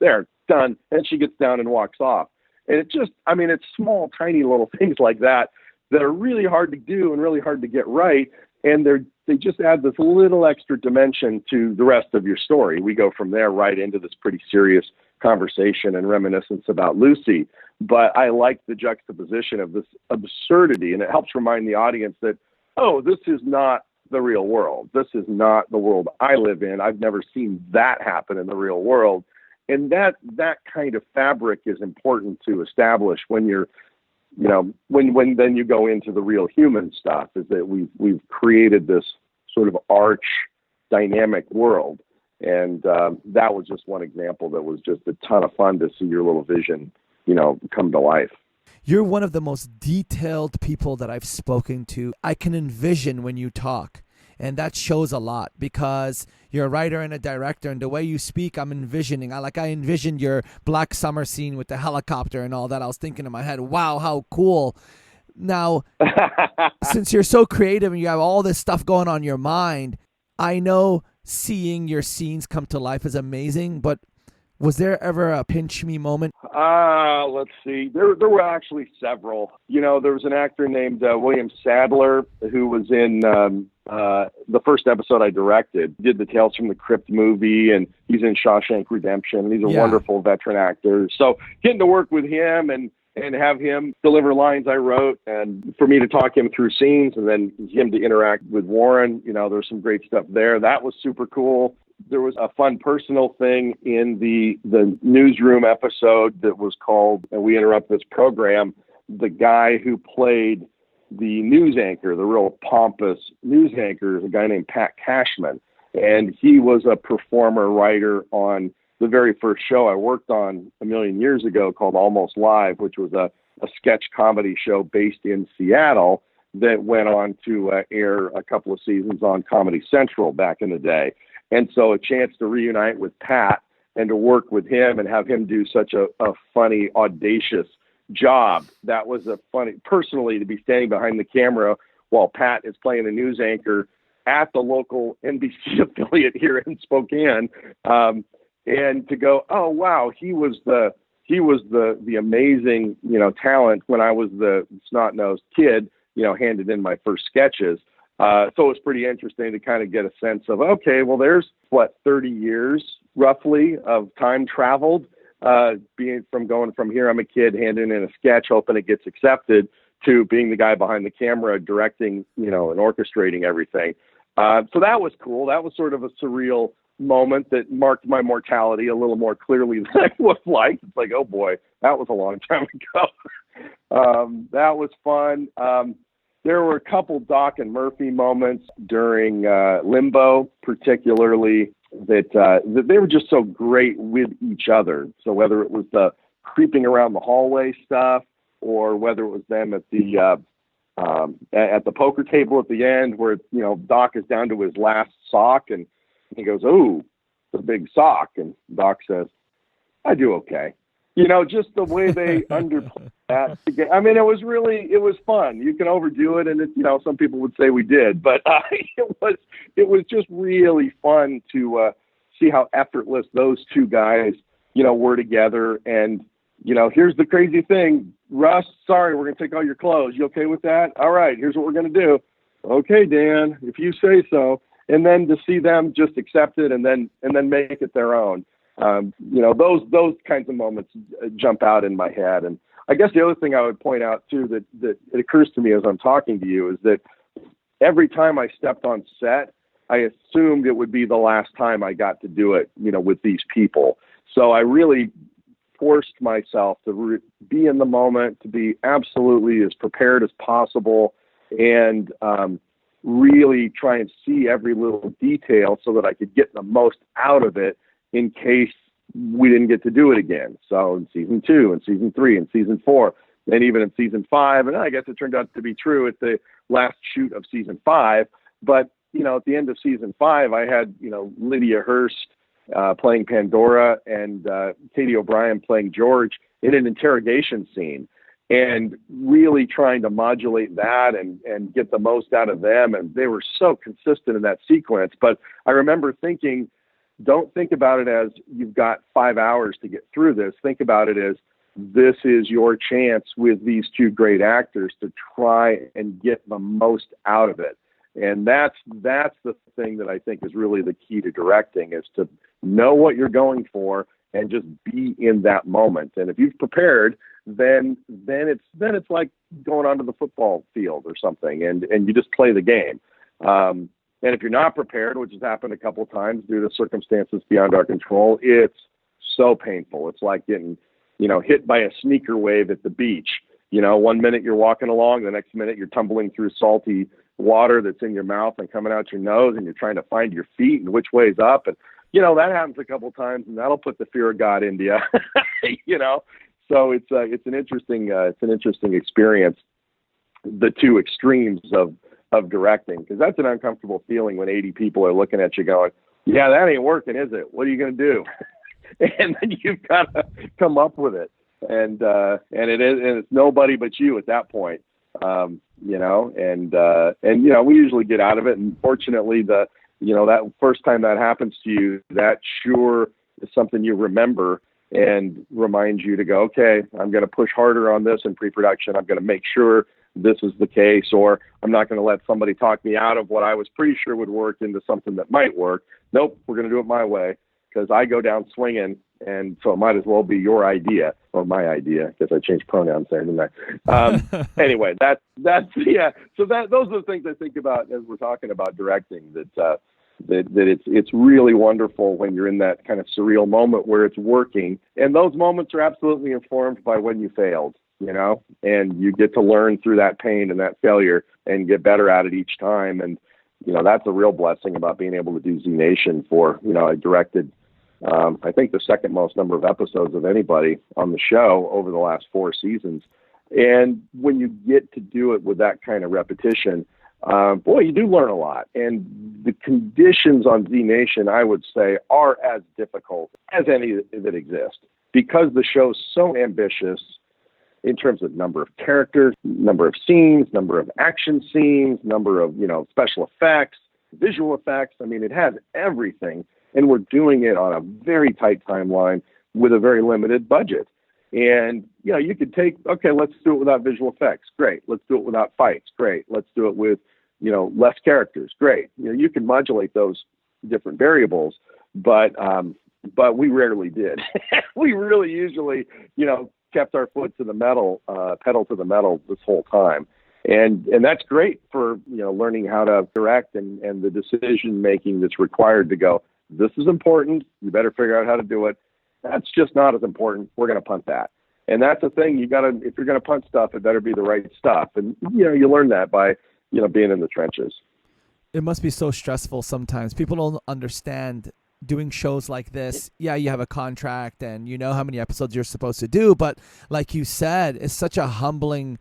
there, done. And she gets down and walks off. And it just, I mean, it's small, tiny little things like that that are really hard to do and really hard to get right. And they just add this little extra dimension to the rest of your story. We go from there right into this pretty serious conversation and reminiscence about Lucy. But I like the juxtaposition of this absurdity, and it helps remind the audience that, oh, this is not the real world. This is not the world I live in. I've never seen that happen in the real world. And that kind of fabric is important to establish when you're, you know, when then you go into the real human stuff, is that we've created this sort of arch dynamic world. And that was just one example that was just a ton of fun to see your little vision, you know, come to life. You're one of the most detailed people that I've spoken to. I can envision when you talk, and that shows a lot because you're a writer and a director, and the way you speak, I'm envisioning. I envisioned your Black Summer scene with the helicopter and all that. I was thinking in my head, wow, how cool. Now, since you're so creative and you have all this stuff going on in your mind, I know seeing your scenes come to life is amazing, but was there ever a pinch me moment? Let's see. There were actually several. You know, there was an actor named William Sadler who was in the first episode I directed. Did the Tales from the Crypt movie, and he's in Shawshank Redemption. He's a wonderful veteran actor. So getting to work with him and have him deliver lines I wrote, and for me to talk him through scenes, and then him to interact with Warren, you know, there's some great stuff there. That was super cool. There was a fun personal thing in the newsroom episode that was called We Interrupt This Program. The guy who played the news anchor, the real pompous news anchor, is a guy named Pat Cashman. And he was a performer writer on the very first show I worked on a million years ago called Almost Live, which was a sketch comedy show based in Seattle that went on to air a couple of seasons on Comedy Central back in the day. And so a chance to reunite with Pat and to work with him and have him do such a funny, audacious job. That was a funny, personally, to be standing behind the camera while Pat is playing a news anchor at the local NBC affiliate here in Spokane. And to go, oh, wow, he was the amazing, you know, talent when I was the snot-nosed kid, you know, handed in my first sketches. So it was pretty interesting to kind of get a sense of, okay, well, there's 30 years roughly of time traveled, going from here, I'm a kid handing in a sketch, hoping it gets accepted, to being the guy behind the camera, directing, you know, and orchestrating everything. So that was cool. That was sort of a surreal moment that marked my mortality a little more clearly than I would like. It's like, oh boy, that was a long time ago. That was fun. There were a couple Doc and Murphy moments during Limbo, particularly that they were just so great with each other. So whether it was the creeping around the hallway stuff, or whether it was them at the poker table at the end, where, you know, Doc is down to his last sock, and he goes, "Ooh, the big sock," and Doc says, "I do okay." You know, just the way they underplayed that. I mean, it was fun. You can overdo it, and you know, some people would say we did, but it was just really fun to see how effortless those two guys, you know, were together. And you know, here's the crazy thing, Russ. Sorry, we're gonna take all your clothes. You okay with that? All right. Here's what we're gonna do. Okay, Dan, if you say so. And then to see them just accept it and then make it their own. You know, those kinds of moments jump out in my head. And I guess the other thing I would point out too, that it occurs to me as I'm talking to you, is that every time I stepped on set, I assumed it would be the last time I got to do it, you know, with these people. So I really forced myself to be in the moment, to be absolutely as prepared as possible, and really try and see every little detail so that I could get the most out of it in case we didn't get to do it again. So in season 2 and season 3 and season 4, and even in season 5, and I guess it turned out to be true at the last shoot of season 5. But, you know, at the end of season 5, I had, you know, Lydia Hurst playing Pandora and Katie O'Brien playing George in an interrogation scene, and really trying to modulate that and get the most out of them. And they were so consistent in that sequence. But I remember thinking, don't think about it as you've got 5 hours to get through this. Think about it as this is your chance with these two great actors to try and get the most out of it. And that's the thing that I think is really the key to directing, is to know what you're going for and just be in that moment. And if you've prepared, then it's like going onto the football field or something, and you just play the game. And if you're not prepared, which has happened a couple of times due to circumstances beyond our control, it's so painful. It's like getting, hit by a sneaker wave at the beach. 1 minute you're walking along, the next minute you're tumbling through salty water that's in your mouth and coming out your nose, and you're trying to find your feet and which way's up. And, that happens a couple of times, and that'll put the fear of God into you, So it's an interesting experience, the two extremes of directing, because that's an uncomfortable feeling when 80 people are looking at you going, yeah, that ain't working, is it? What are you going to do? And then you've got to come up with it. And it's nobody but you at that point. We usually get out of it. And fortunately, that first time that happens to you, that sure is something you remember and reminds you to go, okay, I'm going to push harder on this in pre-production. I'm going to make sure this is the case, or I'm not going to let somebody talk me out of what I was pretty sure would work into something that might work. Nope, we're going to do it my way, because I go down swinging, and so it might as well be your idea or my idea, because I changed pronouns there, didn't I? Anyway, that's yeah. So those are the things I think about as we're talking about directing. That it's really wonderful when you're in that kind of surreal moment where it's working, and those moments are absolutely informed by when you failed. And you get to learn through that pain and that failure and get better at it each time. And, that's a real blessing about being able to do Z Nation for, I directed, I think the second most number of episodes of anybody on the show over the last 4 seasons. And when you get to do it with that kind of repetition, you do learn a lot. And the conditions on Z Nation, I would say, are as difficult as any that exist, because the show's so ambitious in terms of number of characters, number of scenes, number of action scenes, number of, special effects, visual effects. I mean, it has everything. And we're doing it on a very tight timeline with a very limited budget. And, you could let's do it without visual effects. Great. Let's do it without fights. Great. Let's do it with, less characters. Great. You can modulate those different variables, but we rarely did. We really usually, kept our foot to the metal, pedal to the metal this whole time. And that's great for, learning how to direct and the decision making that's required to go, this is important. You better figure out how to do it. That's just not as important. We're going to punt that. And that's the thing. If you're going to punt stuff, it better be the right stuff. And, you learn that by, being in the trenches. It must be so stressful sometimes. People don't understand doing shows like this. Yeah, you have a contract and you know how many episodes you're supposed to do, but like you said, it's such a humbling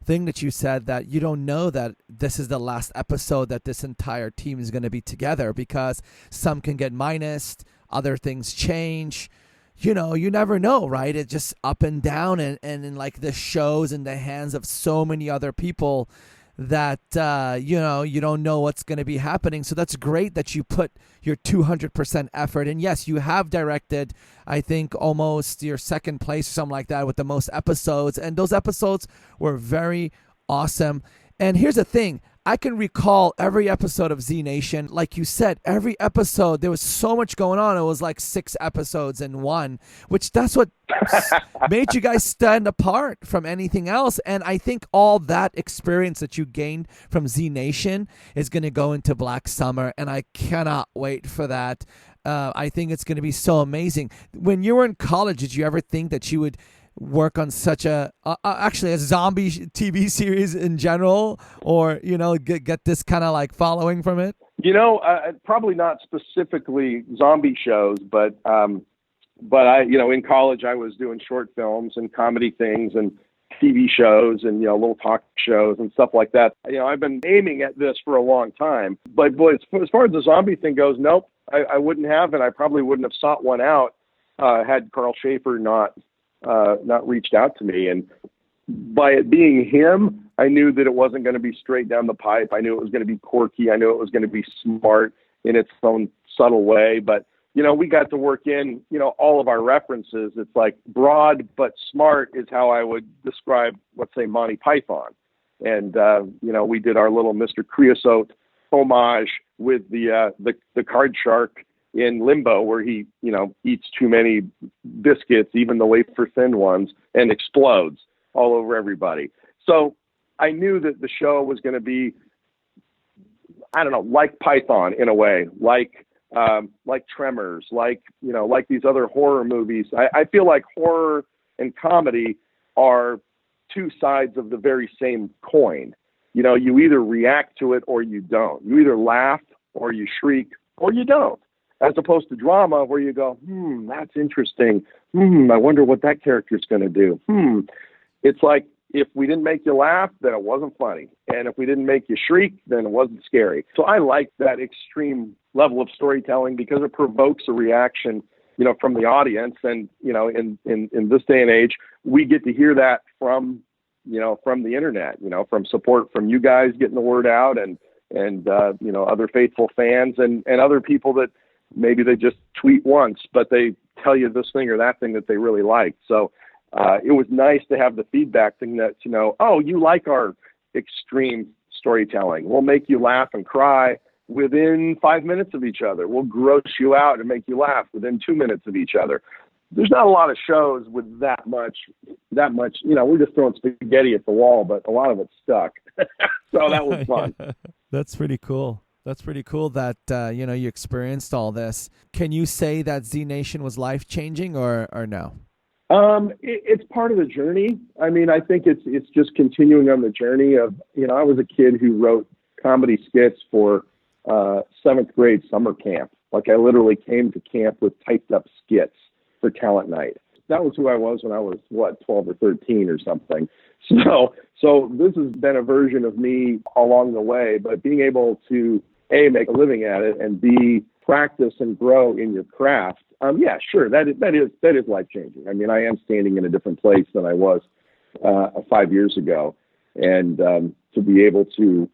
thing that you said that you don't know that this is the last episode that this entire team is going to be together, because some can get minused, other things change. You never know, right? It's just up and down, and in like the show's in the hands of so many other people that, you don't know what's going to be happening. So that's great that you put your 200% effort. And yes, you have directed, I think, almost your second place or something like that with the most episodes. And those episodes were very awesome. And here's the thing. I can recall every episode of Z Nation. Like you said, every episode, there was so much going on. It was like 6 episodes in one, which that's what made you guys stand apart from anything else. And I think all that experience that you gained from Z Nation is going to go into Black Summer, and I cannot wait for that. I think it's going to be so amazing. When you were in college, did you ever think that you would work on such actually a zombie TV series in general, or get this kind of like following from it? Probably not specifically zombie shows, but I in college I was doing short films and comedy things and TV shows and little talk shows and stuff like that. I've been aiming at this for a long time, but boy, as far as the zombie thing goes, nope, I wouldn't have, and I probably wouldn't have sought one out had Carl Schaefer not reached out to me. And by it being him, I knew that it wasn't going to be straight down the pipe. I knew it was going to be quirky. I knew it was going to be smart in its own subtle way. But we got to work in, all of our references. It's like broad but smart is how I would describe, let's say, Monty Python. And, we did our little Mr. Creosote homage with the card shark in Limbo, where he, eats too many biscuits, even the wafer thin ones, and explodes all over everybody. So I knew that the show was going to be, I don't know, like Python in a way, like Tremors, like these other horror movies. I feel like horror and comedy are two sides of the very same coin. You either react to it or you don't. You either laugh or you shriek or you don't. As opposed to drama where you go, that's interesting. I wonder what that character's going to do. It's like, if we didn't make you laugh, then it wasn't funny. And if we didn't make you shriek, then it wasn't scary. So I like that extreme level of storytelling because it provokes a reaction, from the audience. And, in this day and age, we get to hear that from the internet, from support from you guys getting the word out and other faithful fans and other people that maybe they just tweet once, but they tell you this thing or that thing that they really like. So it was nice to have the feedback thing that, oh, you like our extreme storytelling. We'll make you laugh and cry within 5 minutes of each other. We'll gross you out and make you laugh within 2 minutes of each other. There's not a lot of shows with that much, we're just throwing spaghetti at the wall, but a lot of it's stuck. So that was fun. That's pretty cool. That's pretty cool that, you experienced all this. Can you say that Z Nation was life-changing or no? It's part of the journey. I mean, I think it's just continuing on the journey of, I was a kid who wrote comedy skits for 7th grade summer camp. Like I literally came to camp with typed up skits for talent night. That was who I was when I was 12 or 13 or something. So this has been a version of me along the way, but being able to A, make a living at it, and B, practice and grow in your craft. Yeah, sure. That is life changing. I mean, I am standing in a different place than I was 5 years ago. And to be able to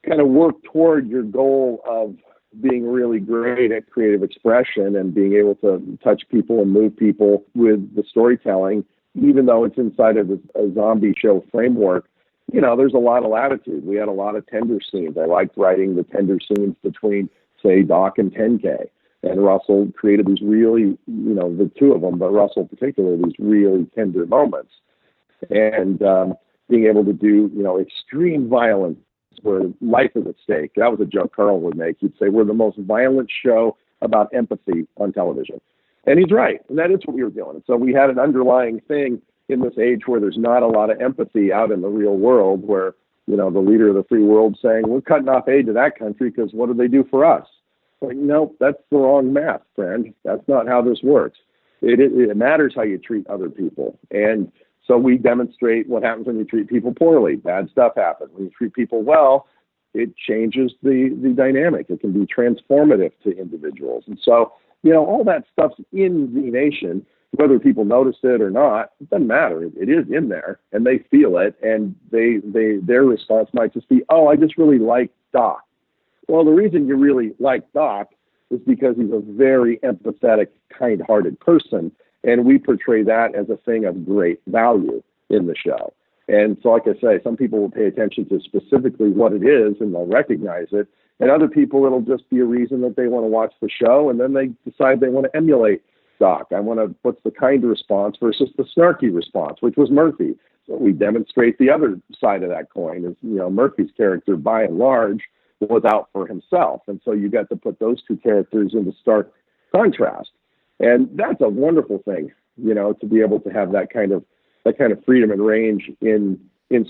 kind of work toward your goal of being really great at creative expression and being able to touch people and move people with the storytelling, even though it's inside of a zombie show framework, there's a lot of latitude. We had a lot of tender scenes. I liked writing the tender scenes between, say, Doc and 10K. And Russell created these really, the two of them, but Russell particularly, these really tender moments. And being able to do, extreme violence where life is at stake. That was a joke Carl would make. He'd say, we're the most violent show about empathy on television. And he's right. And that is what we were doing. So we had an underlying thing in this age where there's not a lot of empathy out in the real world where, the leader of the free world saying, we're cutting off aid to that country because what do they do for us? Like, no, that's the wrong math, friend. That's not how this works. It matters how you treat other people. And so we demonstrate what happens when you treat people poorly. Bad stuff happens. When you treat people well, it changes the dynamic. It can be transformative to individuals. And so, all that stuff's in Z Nation. Whether people notice it or not, it doesn't matter. It is in there, and they feel it, and their response might just be, oh, I just really like Doc. Well, the reason you really like Doc is because he's a very empathetic, kind-hearted person, and we portray that as a thing of great value in the show. And so, like I say, some people will pay attention to specifically what it is, and they'll recognize it, and other people, it'll just be a reason that they want to watch the show, and then they decide they want to emulate Doc. What's the kind response versus the snarky response, which was Murphy. So we demonstrate the other side of that coin is, Murphy's character, by and large, was out for himself. And so you got to put those two characters into stark contrast. And that's a wonderful thing, to be able to have that kind of freedom and range in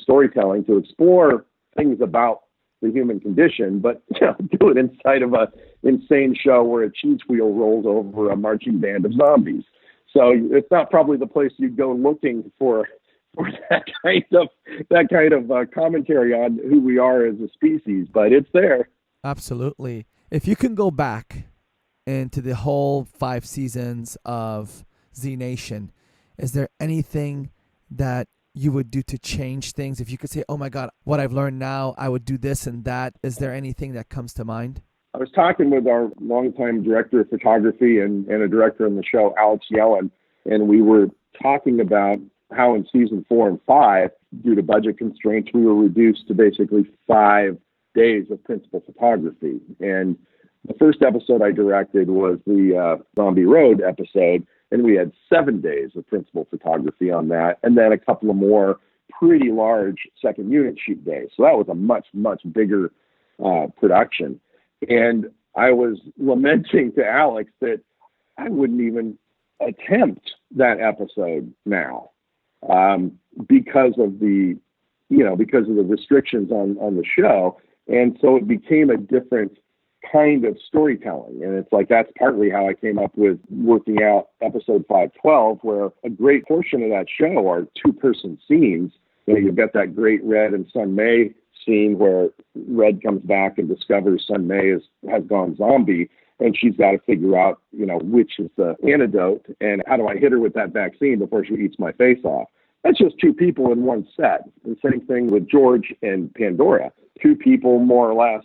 storytelling to explore things about the human condition, but do it inside of a insane show where a cheese wheel rolls over a marching band of zombies. So it's not probably the place you'd go looking for that kind of commentary on who we are as a species, but it's there. Absolutely. If you can go back into the whole 5 seasons of Z Nation, is there anything that you would do to change things? If you could say, oh my God, what I've learned now, I would do this and that. Is there anything that comes to mind? I was talking with our longtime director of photography and a director on the show, Alex Yellen, and we were talking about how in season 4 and 5, due to budget constraints, we were reduced to basically 5 days of principal photography. And the first episode I directed was the Zombie Road episode, and we had 7 days of principal photography on that, and then a couple of more pretty large second unit shoot days. So that was a much, much bigger production. And I was lamenting to Alex that I wouldn't even attempt that episode now because of the restrictions on the show. And so it became a different kind of storytelling. And it's like, that's partly how I came up with working out episode 512, where a great portion of that show are 2-person scenes. You've got that great Red and Sun May scene where Red comes back and discovers Sun May has gone zombie, and she's got to figure out, which is the antidote and how do I hit her with that vaccine before she eats my face off. That's just 2 people in one set. The same thing with George and Pandora. 2 people, more or less,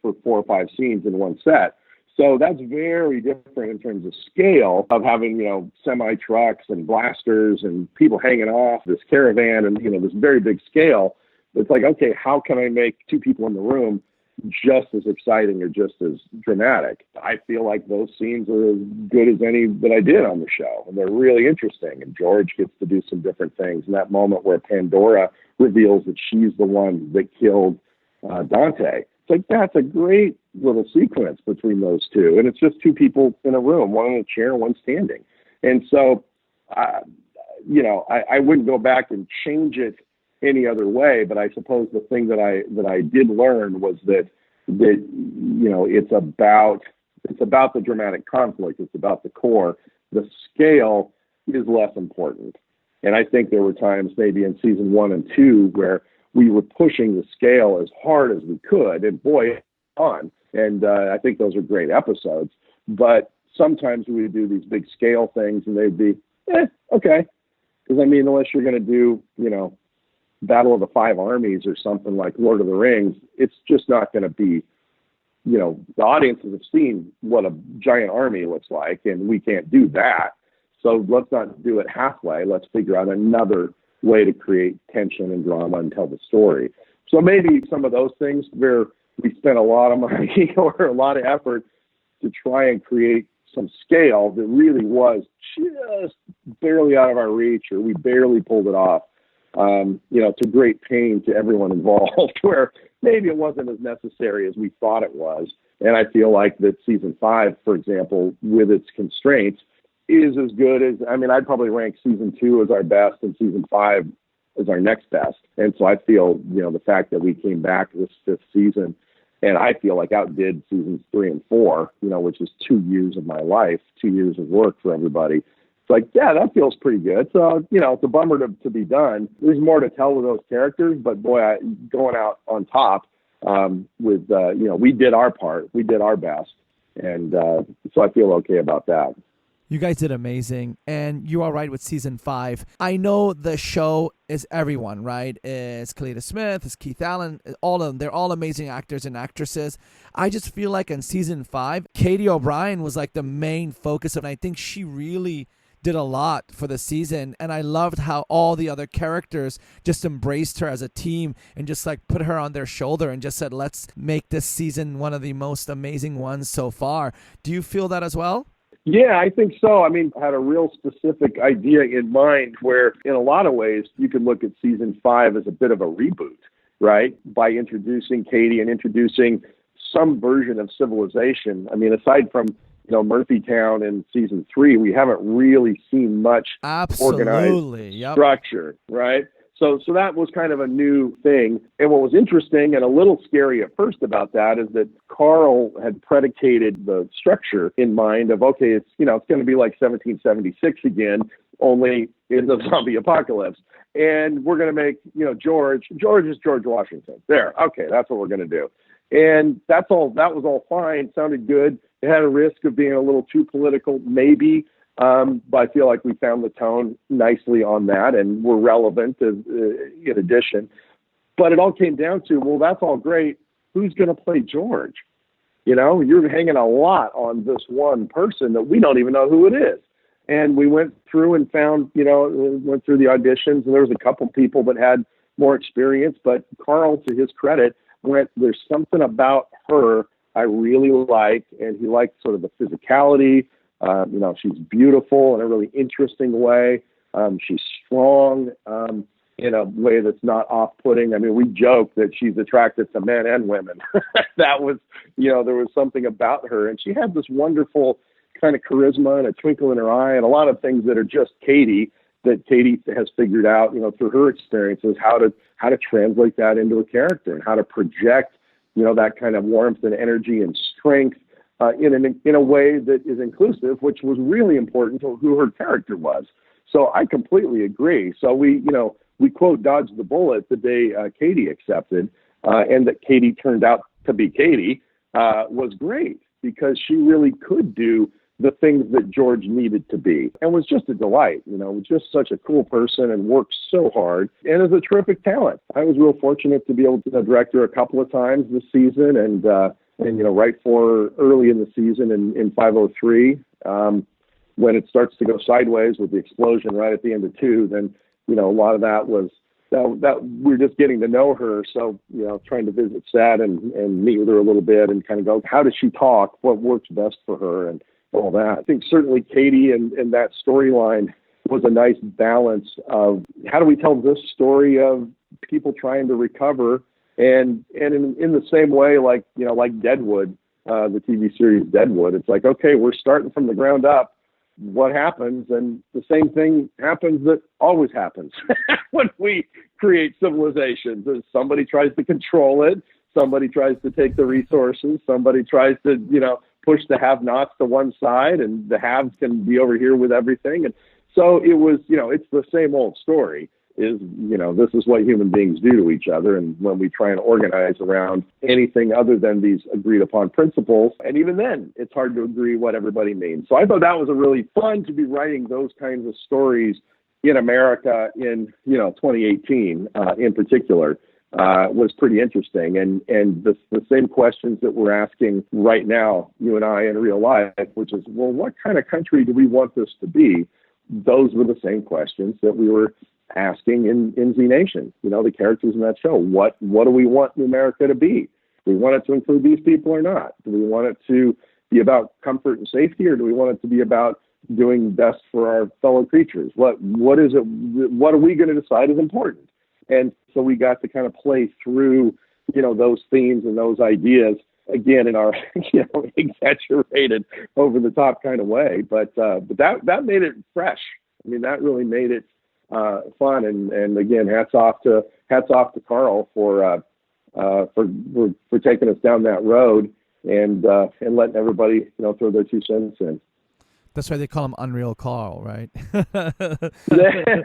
for 4 or 5 scenes in one set. So that's very different in terms of scale of having, semi-trucks and blasters and people hanging off this caravan and, this very big scale. It's like, okay, how can I make 2 people in the room just as exciting or just as dramatic? I feel like those scenes are as good as any that I did on the show, and they're really interesting. And George gets to do some different things. And that moment where Pandora reveals that she's the one that killed Dante, it's like, that's a great little sequence between those 2. And it's just 2 people in a room, one in a chair, one standing. And so, I wouldn't go back and change it any other way, but I suppose the thing that I did learn was that it's about the dramatic conflict. It's about the core. The scale is less important. And I think there were times maybe in season 1 and 2 where we were pushing the scale as hard as we could, and boy, on. And I think those are great episodes. But sometimes we would do these big scale things, and they'd be, okay. Because unless you're going to do, Battle of the 5 Armies or something like Lord of the Rings, it's just not going to be, the audiences have seen what a giant army looks like, and we can't do that. So let's not do it halfway. Let's figure out another way to create tension and drama and tell the story. So maybe some of those things where we spent a lot of money or a lot of effort to try and create some scale that really was just barely out of our reach, or we barely pulled it off. To great pain to everyone involved, where maybe it wasn't as necessary as we thought it was. And I feel like that season 5, for example, with its constraints, is as good as, I'd probably rank season 2 as our best and season 5 as our next best. And so I feel, the fact that we came back this 5th season, and I feel like outdid seasons 3 and 4, which is 2 years of my life, 2 years of work for everybody. Like, yeah, that feels pretty good. So, it's a bummer to be done. There's more to tell with those characters, but boy, going out on top with, we did our part. We did our best. And so I feel okay about that. You guys did amazing, and you are right with season 5. I know the show is everyone, right? It's Kalita Smith, it's Keith Allen, all of them. They're all amazing actors and actresses. I just feel like in season 5, Katie O'Brien was like the main focus, and I think she really did a lot for the season, and I loved how all the other characters just embraced her as a team and just like put her on their shoulder and just said, let's make this season one of the most amazing ones so far. Do you feel that as well? Yeah, I think so. I had a real specific idea in mind where in a lot of ways you could look at season 5 as a bit of a reboot, right? By introducing Katie and introducing some version of civilization. Aside from Murphytown in season 3, we haven't really seen much organized structure, right? So that was kind of a new thing. And what was interesting and a little scary at first about that is that Carl had predicated the structure in mind of, okay, it's going to be like 1776 again, only in the zombie apocalypse. And we're going to make, George is George Washington. There. Okay. That's what we're going to do. And that was all fine. Sounded good. It had a risk of being a little too political, maybe. But I feel like we found the tone nicely on that, and we're relevant in addition. But it all came down to, well, that's all great. Who's going to play George? You're hanging a lot on this one person that we don't even know who it is. And we went through and found, went through the auditions, and there was a couple people that had more experience, but Carl, to his credit, there's something about her I really like, and he liked sort of the physicality. She's beautiful in a really interesting way. She's strong in a way that's not off-putting. I mean, we joke that she's attracted to men and women. That was, there was something about her, and she had this wonderful kind of charisma and a twinkle in her eye, and a lot of things that are just Katie, that Katie has figured out, through her experiences, how to translate that into a character and how to project, that kind of warmth and energy and strength in a way that is inclusive, which was really important to who her character was. So I completely agree. So we quote dodged the bullet the day Katie accepted, and that Katie turned out to be Katie was great, because she really could do the things that George needed to be, and was just a delight. Was just such a cool person and worked so hard, and is a terrific talent. I was real fortunate to be able to direct her a couple of times this season, and right for her early in the season in 503. When it starts to go sideways with the explosion right at the end of 2, then a lot of that was that we're just getting to know her. So, trying to visit set and meet with her a little bit and kind of go, how does she talk? What works best for her? And all that. I think certainly Katie and that storyline was a nice balance of how do we tell this story of people trying to recover, and in the same way, like Deadwood, the TV series Deadwood, it's like, okay, we're starting from the ground up. What happens? And the same thing happens that always happens when we create civilizations. Somebody tries to control it. Somebody tries to take the resources. Somebody tries to, push the have-nots to one side, and the haves can be over here with everything. And so it was, it's the same old story. This is what human beings do to each other. And when we try and organize around anything other than these agreed upon principles, and even then, it's hard to agree what everybody means. So I thought that was a really fun to be writing those kinds of stories in America in, 2018 in particular. Was pretty interesting. And the same questions that we're asking right now, you and I, in real life, which is, well, what kind of country do we want this to be? Those were the same questions that we were asking in Z Nation. The characters in that show. What do we want America to be? Do we want it to include these people or not? Do we want it to be about comfort and safety, or do we want it to be about doing best for our fellow creatures? What is it? What are we going to decide is important? And so we got to kind of play through, those themes and those ideas again in our, exaggerated, over the top kind of way. But that made it fresh. I mean, that really made it fun. And again, hats off to Carl for taking us down that road and letting everybody, throw their 2 cents in. That's why they call him Unreal Carl, right?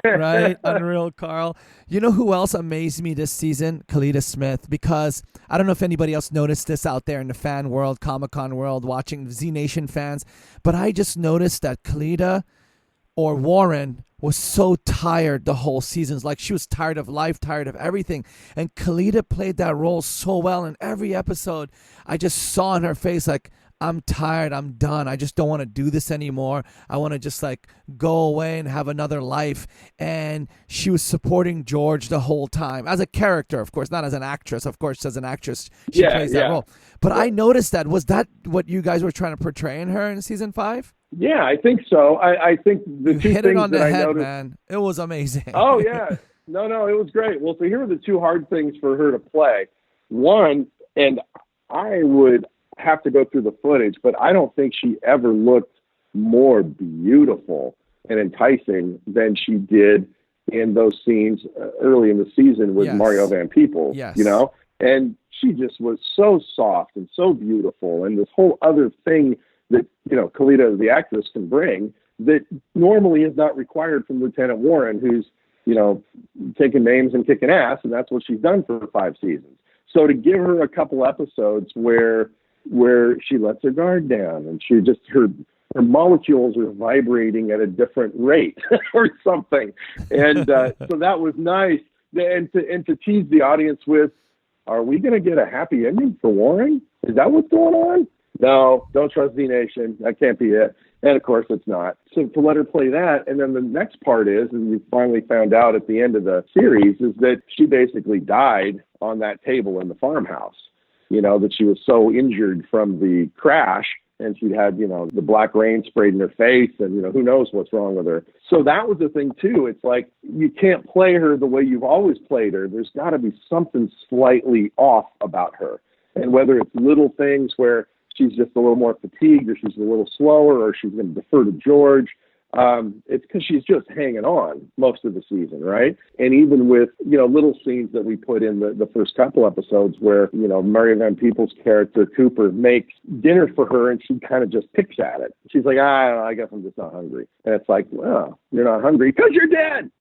Right? Unreal Carl. You know who else amazed me this season? Kalita Smith, because I don't know if anybody else noticed this out there in the fan world, Comic-Con world, watching Z Nation fans, but I just noticed that Kalita or Warren was so tired the whole season. Like she was tired of life, tired of everything. And Kalita played that role so well in every episode. I just saw in her face like, I'm tired. I'm done. I just don't want to do this anymore. I want to just go away and have another life. And she was supporting George the whole time as a character, of course, not as an actress. Of course, as an actress, she plays that role. But I noticed that. Was that what you guys were trying to portray in her in season 5? Yeah, I think so. I think the you two hit things it on that the I head, noticed, man. It was amazing. Oh yeah, no, it was great. Well, so here are the 2 hard things for her to play. One, and I would have to go through the footage, but I don't think she ever looked more beautiful and enticing than she did in those scenes early in the season with Mario Van Peebles. Yes. And she just was so soft and so beautiful, and this whole other thing that Kalita, the actress, can bring that normally is not required from Lieutenant Warren, who's taking names and kicking ass, and that's what she's done for 5 seasons. So to give her a couple episodes where she lets her guard down and she just her molecules are vibrating at a different rate or something, and so that was nice. And to tease the audience with, are we going to get a happy ending for Warren? Is that what's going on? No, don't trust Z Nation. That can't be it. And of course it's not. So to let her play that, and then the next part is, and we finally found out at the end of the series, is that she basically died on that table in the farmhouse. That she was so injured from the crash, and she'd had, the black rain sprayed in her face, and, who knows what's wrong with her. So that was the thing too. It's like, you can't play her the way you've always played her. There's got to be something slightly off about her. And whether it's little things where she's just a little more fatigued, or she's a little slower, or she's going to defer to George, it's because she's just hanging on most of the season, right? And even with, little scenes that we put in the first couple episodes where, Mary Van Peebles' character, Cooper, makes dinner for her and she kind of just picks at it. She's like, I guess I'm just not hungry. And it's like, well, you're not hungry because you're dead,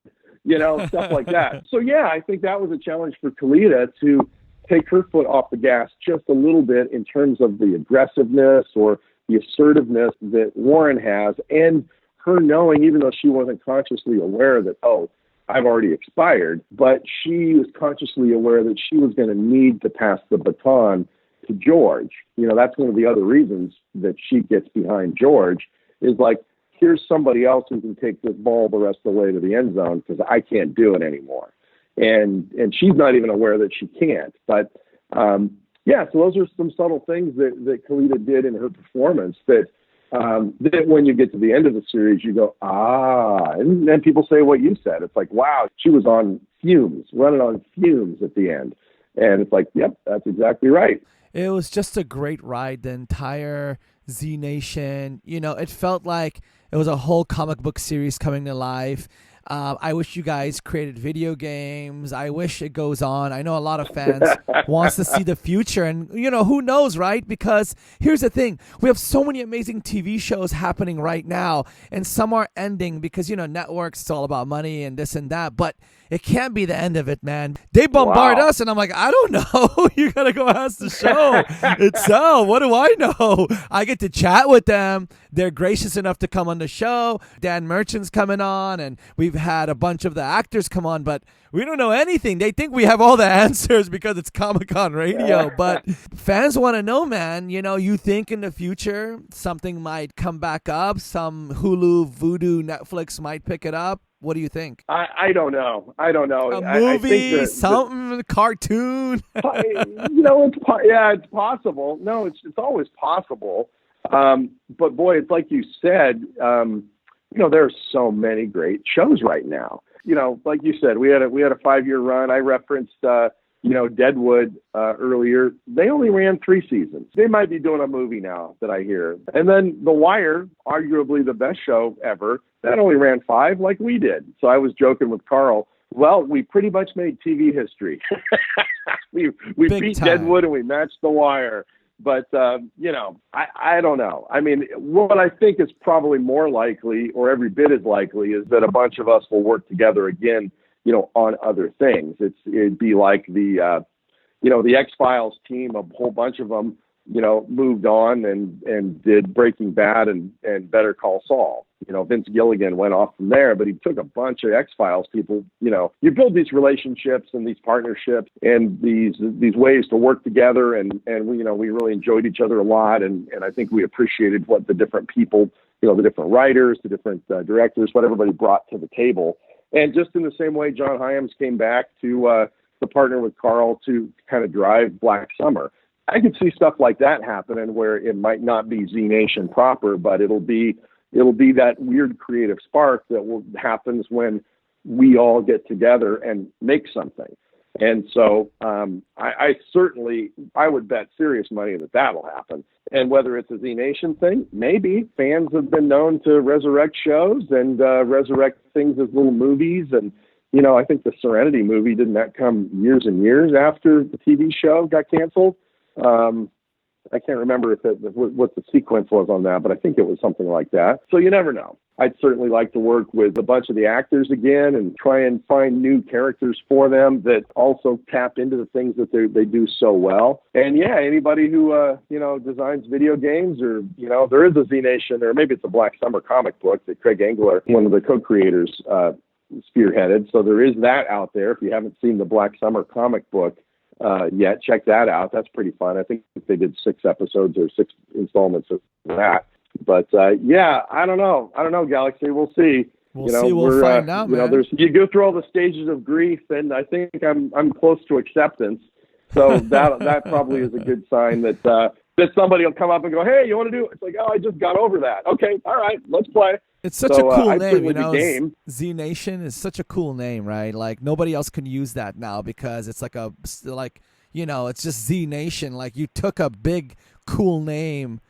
stuff like that. So, yeah, I think that was a challenge for Kalita to take her foot off the gas just a little bit in terms of the aggressiveness or the assertiveness that Warren has, and her knowing, even though she wasn't consciously aware that, I've already expired, but she was consciously aware that she was going to need to pass the baton to George. That's one of the other reasons that she gets behind George, is like, here's somebody else who can take this ball the rest of the way to the end zone because I can't do it anymore. And she's not even aware that she can't. But, so those are some subtle things that Kalita did in her performance that when you get to the end of the series, you go, and then people say what you said. It's like, wow, she was on fumes, running on fumes at the end. And it's like, yep, that's exactly right. It was just a great ride, the entire Z Nation. It felt like it was a whole comic book series coming to life. I wish you guys created video games. I wish it goes on. I know a lot of fans wants to see the future, and who knows, right? Because here's the thing. We have so many amazing TV shows happening right now, and some are ending because, networks, it's all about money and this and that, but it can't be the end of it, man. They bombard us, and I'm like, I don't know. You got to go ask the show itself. What do I know? I get to chat with them. They're gracious enough to come on the show. Dan Merchant's coming on, and we've had a bunch of the actors come on, but we don't know anything. They think we have all the answers because it's Comic-Con radio, but fans want to know, man. You think in the future something might come back up, some Hulu, Vudu, Netflix might pick it up. What do you think? I don't know. A movie, a cartoon. It's possible. No, it's always possible. But boy, it's like you said, there are so many great shows right now. Like you said, we had a 5-year run. I referenced, Deadwood earlier. They only ran 3 seasons. They might be doing a movie now that I hear. And then The Wire, arguably the best show ever, that only ran 5 like we did. So I was joking with Carl. Well, we pretty much made TV history. we beat time. Deadwood and we matched The Wire. But, I don't know. I mean, what I think is probably more likely, or every bit as likely, is that a bunch of us will work together again, on other things. It'd be like the X-Files team, a whole bunch of them, moved on and did Breaking Bad and Better Call Saul. Vince Gilligan went off from there, but he took a bunch of X-Files people. You build these relationships and these partnerships and these ways to work together, and we really enjoyed each other a lot, and I think we appreciated what the different people, the different writers, the different directors, what everybody brought to the table. And just in the same way, John Hyams came back to partner with Carl to kind of drive Black Summer. I could see stuff like that happening where it might not be Z Nation proper, but it'll be that weird creative spark that happens when we all get together and make something. And so I would bet serious money that will happen. And whether it's a Z Nation thing, maybe. Fans have been known to resurrect shows and resurrect things as little movies. And, I think the Serenity movie, didn't that come years and years after the TV show got canceled? I can't remember what the sequence was on that, but I think it was something like that. So you never know. I'd certainly like to work with a bunch of the actors again and try and find new characters for them that also tap into the things that they do so well. And yeah, anybody who, designs video games, or, there is a Z Nation, or maybe it's a Black Summer comic book that Craig Engler, one of the co-creators, spearheaded. So there is that out there. If you haven't seen the Black Summer comic book, yet. Check that out. That's pretty fun. I think they did 6 episodes or 6 installments of that. But yeah, I don't know, Galaxy. We'll see. We'll find out, man. You go through all the stages of grief, and I think I'm close to acceptance. So that probably is a good sign that somebody will come up and go, hey, you want to do it? It's like, oh, I just got over that. Okay, all right, let's play. It's such a cool name, game. Z Nation is such a cool name, right? Like nobody else can use that now because it's it's just Z Nation. Like you took a big cool name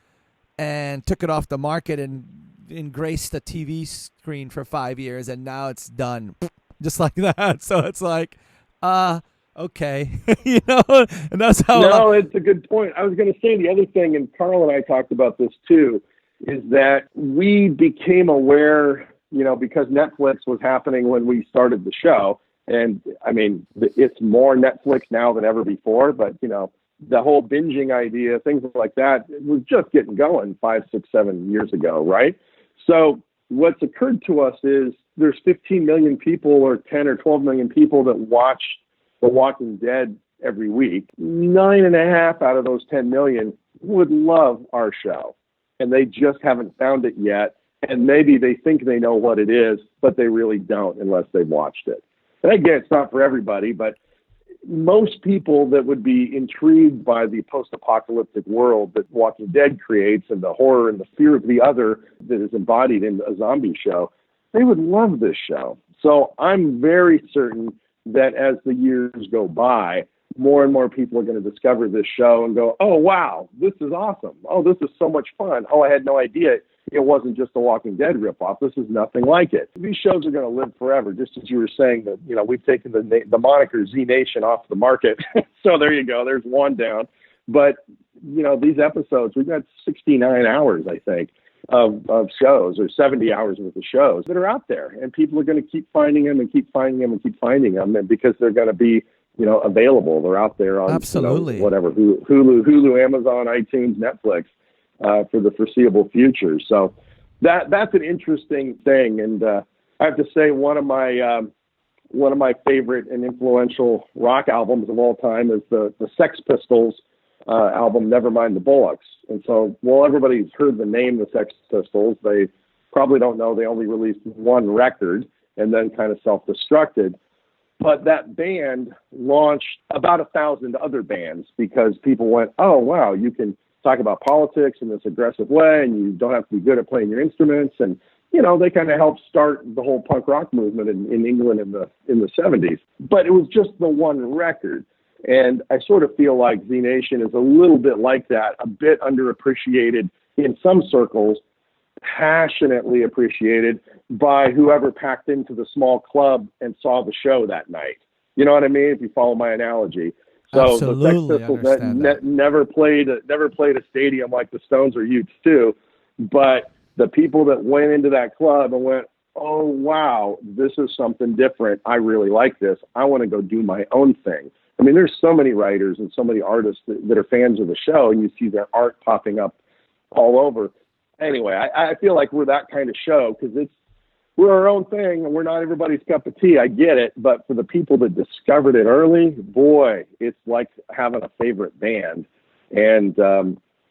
and took it off the market and graced the TV screen for 5 years, and now it's done, just like that. So it's like, okay, and that's how. No, it's a good point. I was going to say the other thing, and Carl and I talked about this too, is that we became aware, because Netflix was happening when we started the show. And I mean, it's more Netflix now than ever before, but the whole binging idea, things like that, it was just getting going 5, 6, 7 years ago. Right. So what's occurred to us is there's 15 million people or 10 or 12 million people that watch The Walking Dead every week. 9.5 out of those 10 million would love our show. And they just haven't found it yet. And maybe they think they know what it is, but they really don't unless they've watched it. And again, it's not for everybody, but most people that would be intrigued by the post-apocalyptic world that Walking Dead creates and the horror and the fear of the other that is embodied in a zombie show, they would love this show. So I'm very certain that as the years go by, more and more people are going to discover this show and go, oh, wow, this is awesome. Oh, this is so much fun. Oh, I had no idea it wasn't just a Walking Dead ripoff. This is nothing like it. These shows are going to live forever, just as you were saying that, we've taken the moniker Z Nation off the market. So there you go. There's one down. But, these episodes, we've got 69 hours, I think, of shows, or 70 hours worth of shows that are out there. And people are going to keep finding them and keep finding them and keep finding them, and because they're going to be available. They're out there on absolutely whatever, Hulu, Amazon, iTunes, Netflix, for the foreseeable future. So that's an interesting thing. And I have to say, one of my favorite and influential rock albums of all time is the Sex Pistols album, Nevermind the Bollocks. And so, while everybody's heard the name the Sex Pistols, they probably don't know they only released one record and then kind of self-destructed. But that band launched about 1,000 other bands because people went, oh, wow, you can talk about politics in this aggressive way, and you don't have to be good at playing your instruments. And, they kind of helped start the whole punk rock movement in England in the 70s. But it was just the one record. And I sort of feel like Z Nation is a little bit like that, a bit underappreciated in some circles, passionately appreciated by whoever packed into the small club and saw the show that night. You know what I mean? If you follow my analogy. So absolutely, the Sex Pistols never played a stadium like the Stones or U2, but the people that went into that club and went, oh wow, this is something different. I really like this. I want to go do my own thing. I mean, there's so many writers and so many artists that are fans of the show, and you see their art popping up all over. Anyway, I feel like we're that kind of show because we're our own thing and we're not everybody's cup of tea. I get it. But for the people that discovered it early, boy, it's like having a favorite band. And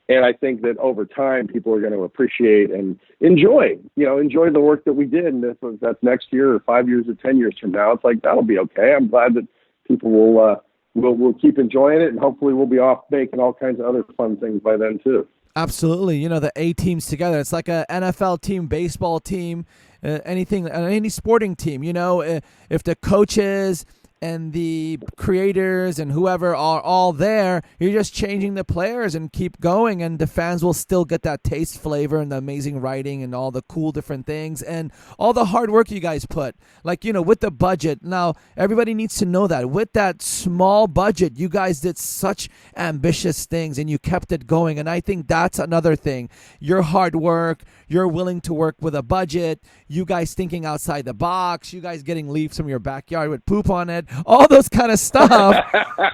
I think that over time, people are going to appreciate and enjoy the work that we did. And if that's next year or 5 years or 10 years from now, it's like, that'll be okay. I'm glad that people will keep enjoying it, and hopefully we'll be off making all kinds of other fun things by then too. Absolutely. The A teams together. It's like a NFL team, baseball team, anything, any sporting team. If the coaches and the creators and whoever are all there, you're just changing the players and keep going, and the fans will still get that taste, flavor, and the amazing writing and all the cool different things and all the hard work you guys put. Like, with the budget. Now, everybody needs to know that. With that small budget, you guys did such ambitious things and you kept it going. And I think that's another thing. Your hard work, you're willing to work with a budget, you guys thinking outside the box, you guys getting leaves from your backyard with poop on it, all those kind of stuff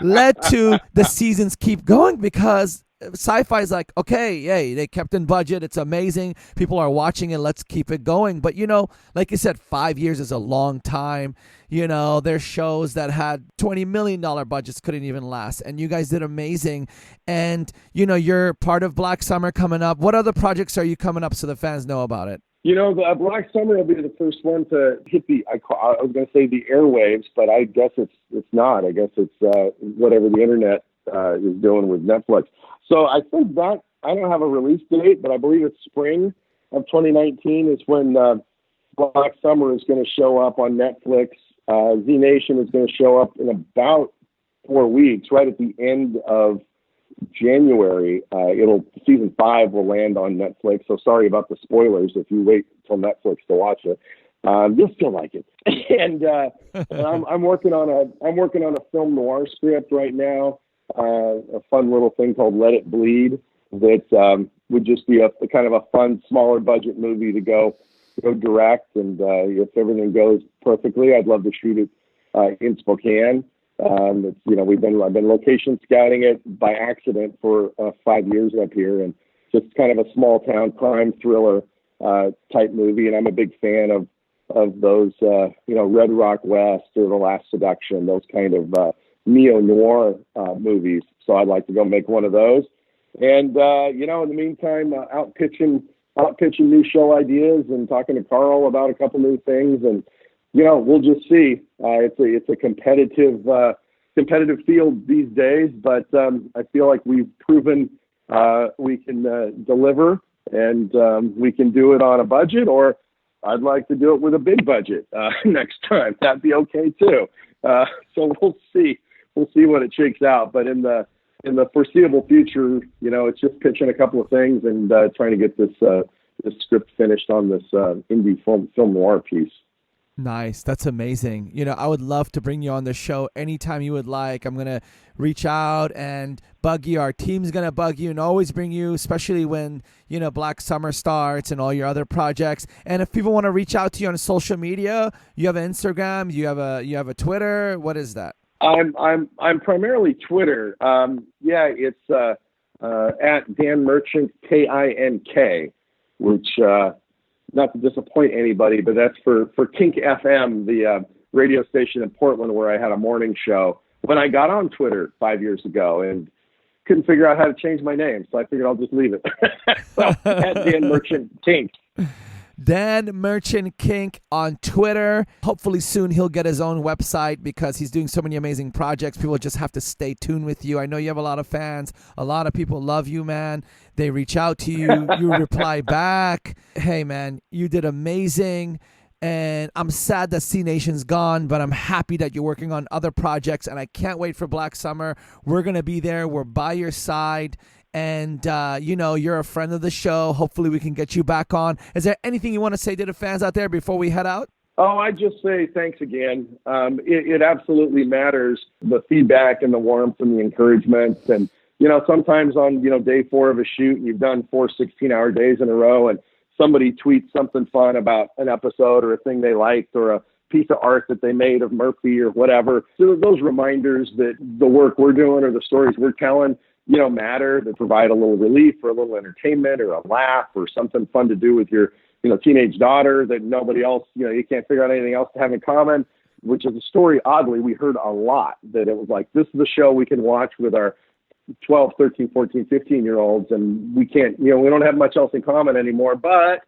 led to the seasons keep going because sci-fi is like, okay, yay, they kept in budget. It's amazing. People are watching it. Let's keep it going. But, like you said, 5 years is a long time. There's shows that had $20 million budgets couldn't even last. And you guys did amazing. And, you're part of Black Summer coming up. What other projects are you coming up so the fans know about it? The Black Summer will be the first one to hit I was going to say the airwaves, but I guess it's not. I guess it's whatever the internet is doing with Netflix. So I think that, I don't have a release date, but I believe it's spring of 2019 is when Black Summer is going to show up on Netflix. Z Nation is going to show up in about 4 weeks, right at the end of January. Season 5 will land on Netflix. So sorry about the spoilers if you wait till Netflix to watch it. You'll still like it. And I'm working on a film noir script right now. A fun little thing called Let It Bleed that would just be a kind of a fun, smaller budget movie to go direct. And if everything goes perfectly, I'd love to shoot it in Spokane. I've been location scouting it by accident for 5 years up here, and just kind of a small town crime thriller type movie. And I'm a big fan of those, Red Rock West or The Last Seduction, those kind of neo-noir movies. So I'd like to go make one of those. And, in the meantime, out pitching new show ideas and talking to Carl about a couple new things. And, we'll just see. It's a competitive field these days, but I feel like we've proven we can deliver, and we can do it on a budget, or I'd like to do it with a big budget next time. That'd be okay too. So we'll see. We'll see what it shakes out. But in the foreseeable future, it's just pitching a couple of things and trying to get this script finished on this indie film noir piece. Nice. That's amazing. I would love to bring you on the show anytime you would like. I'm going to reach out and bug you. Our team's going to bug you and always bring you, especially when, Black Summer starts and all your other projects. And if people want to reach out to you on social media, you have an Instagram, you have a Twitter. What is that? I'm primarily Twitter. It's at Dan Merchant, KINK, which, not to disappoint anybody, but that's for Kink FM, the radio station in Portland where I had a morning show when I got on Twitter 5 years ago and couldn't figure out how to change my name. So I figured I'll just leave it. So at Dan Merchant Kink. Dan Merchant Kink on Twitter. Hopefully soon he'll get his own website because he's doing so many amazing projects. People just have to stay tuned with you. I know you have a lot of fans. A lot of people love you, man. They reach out to you. You reply back. Hey, man, you did amazing. And I'm sad that C Nation's gone, but I'm happy that you're working on other projects. And I can't wait for Black Summer. We're going to be there. We're by your side. And, you're a friend of the show. Hopefully we can get you back on. Is there anything you want to say to the fans out there before we head out? Oh, I just say thanks again. It absolutely matters, the feedback and the warmth and the encouragement. And, sometimes on, day 4 of a shoot, and you've done 4 16-hour days in a row, and somebody tweets something fun about an episode or a thing they liked or a piece of art that they made of Murphy or whatever. So those reminders that the work we're doing or the stories we're telling, matter, that provide a little relief or a little entertainment or a laugh or something fun to do with your, teenage daughter that nobody else, you can't figure out anything else to have in common, which is a story, oddly, we heard a lot, that it was like, this is the show we can watch with our 12, 13, 14, 15-year-olds, and we can't, we don't have much else in common anymore, but,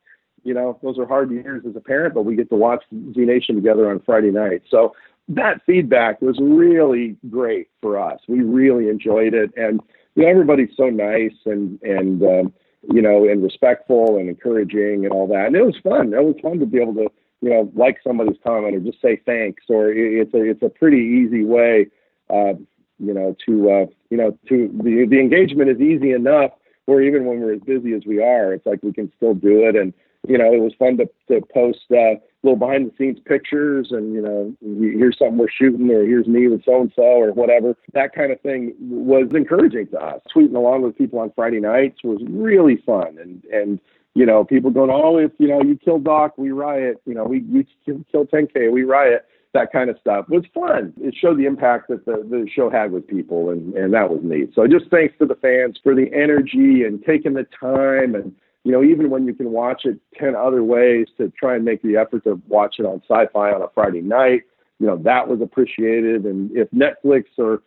those are hard years as a parent, but we get to watch Z Nation together on Friday night. So that feedback was really great for us. We really enjoyed it. And, everybody's so nice and respectful and encouraging and all that. And it was fun. It was fun to be able to, like somebody's comment or just say thanks, or it's a pretty easy way, the engagement is easy enough where even when we're as busy as we are, it's like we can still do it. And, it was fun to post little behind the scenes pictures and, here's something we're shooting, or here's me with so-and-so or whatever. That kind of thing was encouraging to us. Tweeting along with people on Friday nights was really fun. And people going, oh, if, you killed Doc, we riot. We kill 10K, we riot. that kind of stuff was fun. It showed the impact that the show had with people, and that was neat. So just thanks to the fans for the energy and taking the time, and even when you can watch it 10 other ways, to try and make the effort to watch it on Sci-Fi on a Friday night, that was appreciated. And if Netflix or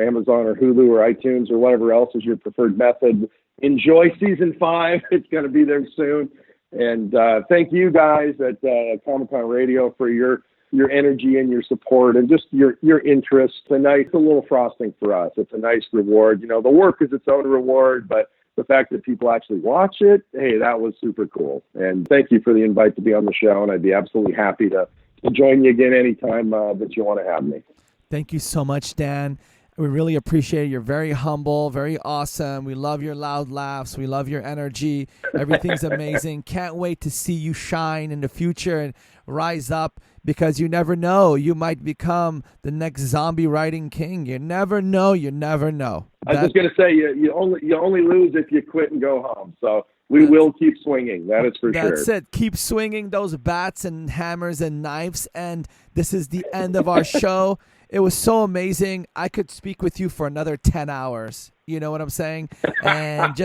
Amazon or Hulu or iTunes or whatever else is your preferred method, enjoy season 5. It's going to be there soon. And thank you guys at Comic-Con Radio for your energy and your support and just your interest. It's a little frosting for us. It's a nice reward. The work is its own reward, but the fact that people actually watch it, hey, that was super cool. And thank you for the invite to be on the show, and I'd be absolutely happy to join you again anytime that you want to have me. Thank you so much, Dan. We really appreciate it. You're very humble, very awesome. We love your loud laughs. We love your energy. Everything's amazing. Can't wait to see you shine in the future and rise up, because you never know. You might become the next zombie writing king. You never know. You never know. I was just going to say, you only lose if you quit and go home. So we will keep swinging. That is for sure. That's it. Keep swinging those bats and hammers and knives. And this is the end of our show. It was so amazing. I could speak with you for another 10 hours. You know what I'm saying? And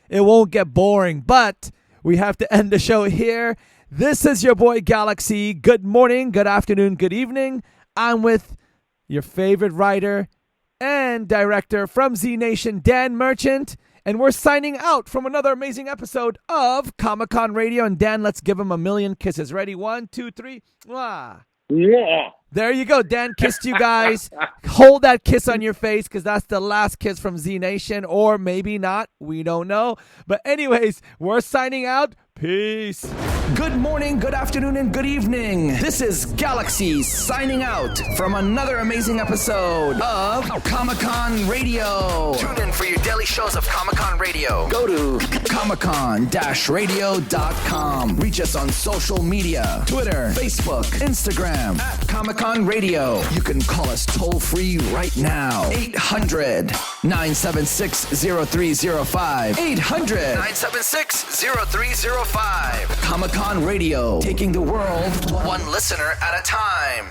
it won't get boring. But we have to end the show here. This is your boy Galaxy. Good morning, good afternoon, good evening. I'm with your favorite writer and director from Z Nation, Dan Merchant. And we're signing out from another amazing episode of Comic-Con Radio. And Dan, let's give him a million kisses. Ready? 1, 2, 3. Mwah. Yeah. There you go. Dan kissed you guys. Hold that kiss on your face, because that's the last kiss from Z Nation. Or maybe not. We don't know. But anyways, we're signing out. Peace. Good morning, good afternoon, and good evening. This is Galaxy signing out from another amazing episode of Comic-Con Radio. Tune in for your daily shows of Comic-Con Radio. Go to comiccon-radio.com. Reach us on social media, Twitter, Facebook, Instagram, at Comic-Con Radio. You can call us toll-free right now. 800-976-0305. 800-976-0305. Comic-Con Radio, taking the world one listener at a time.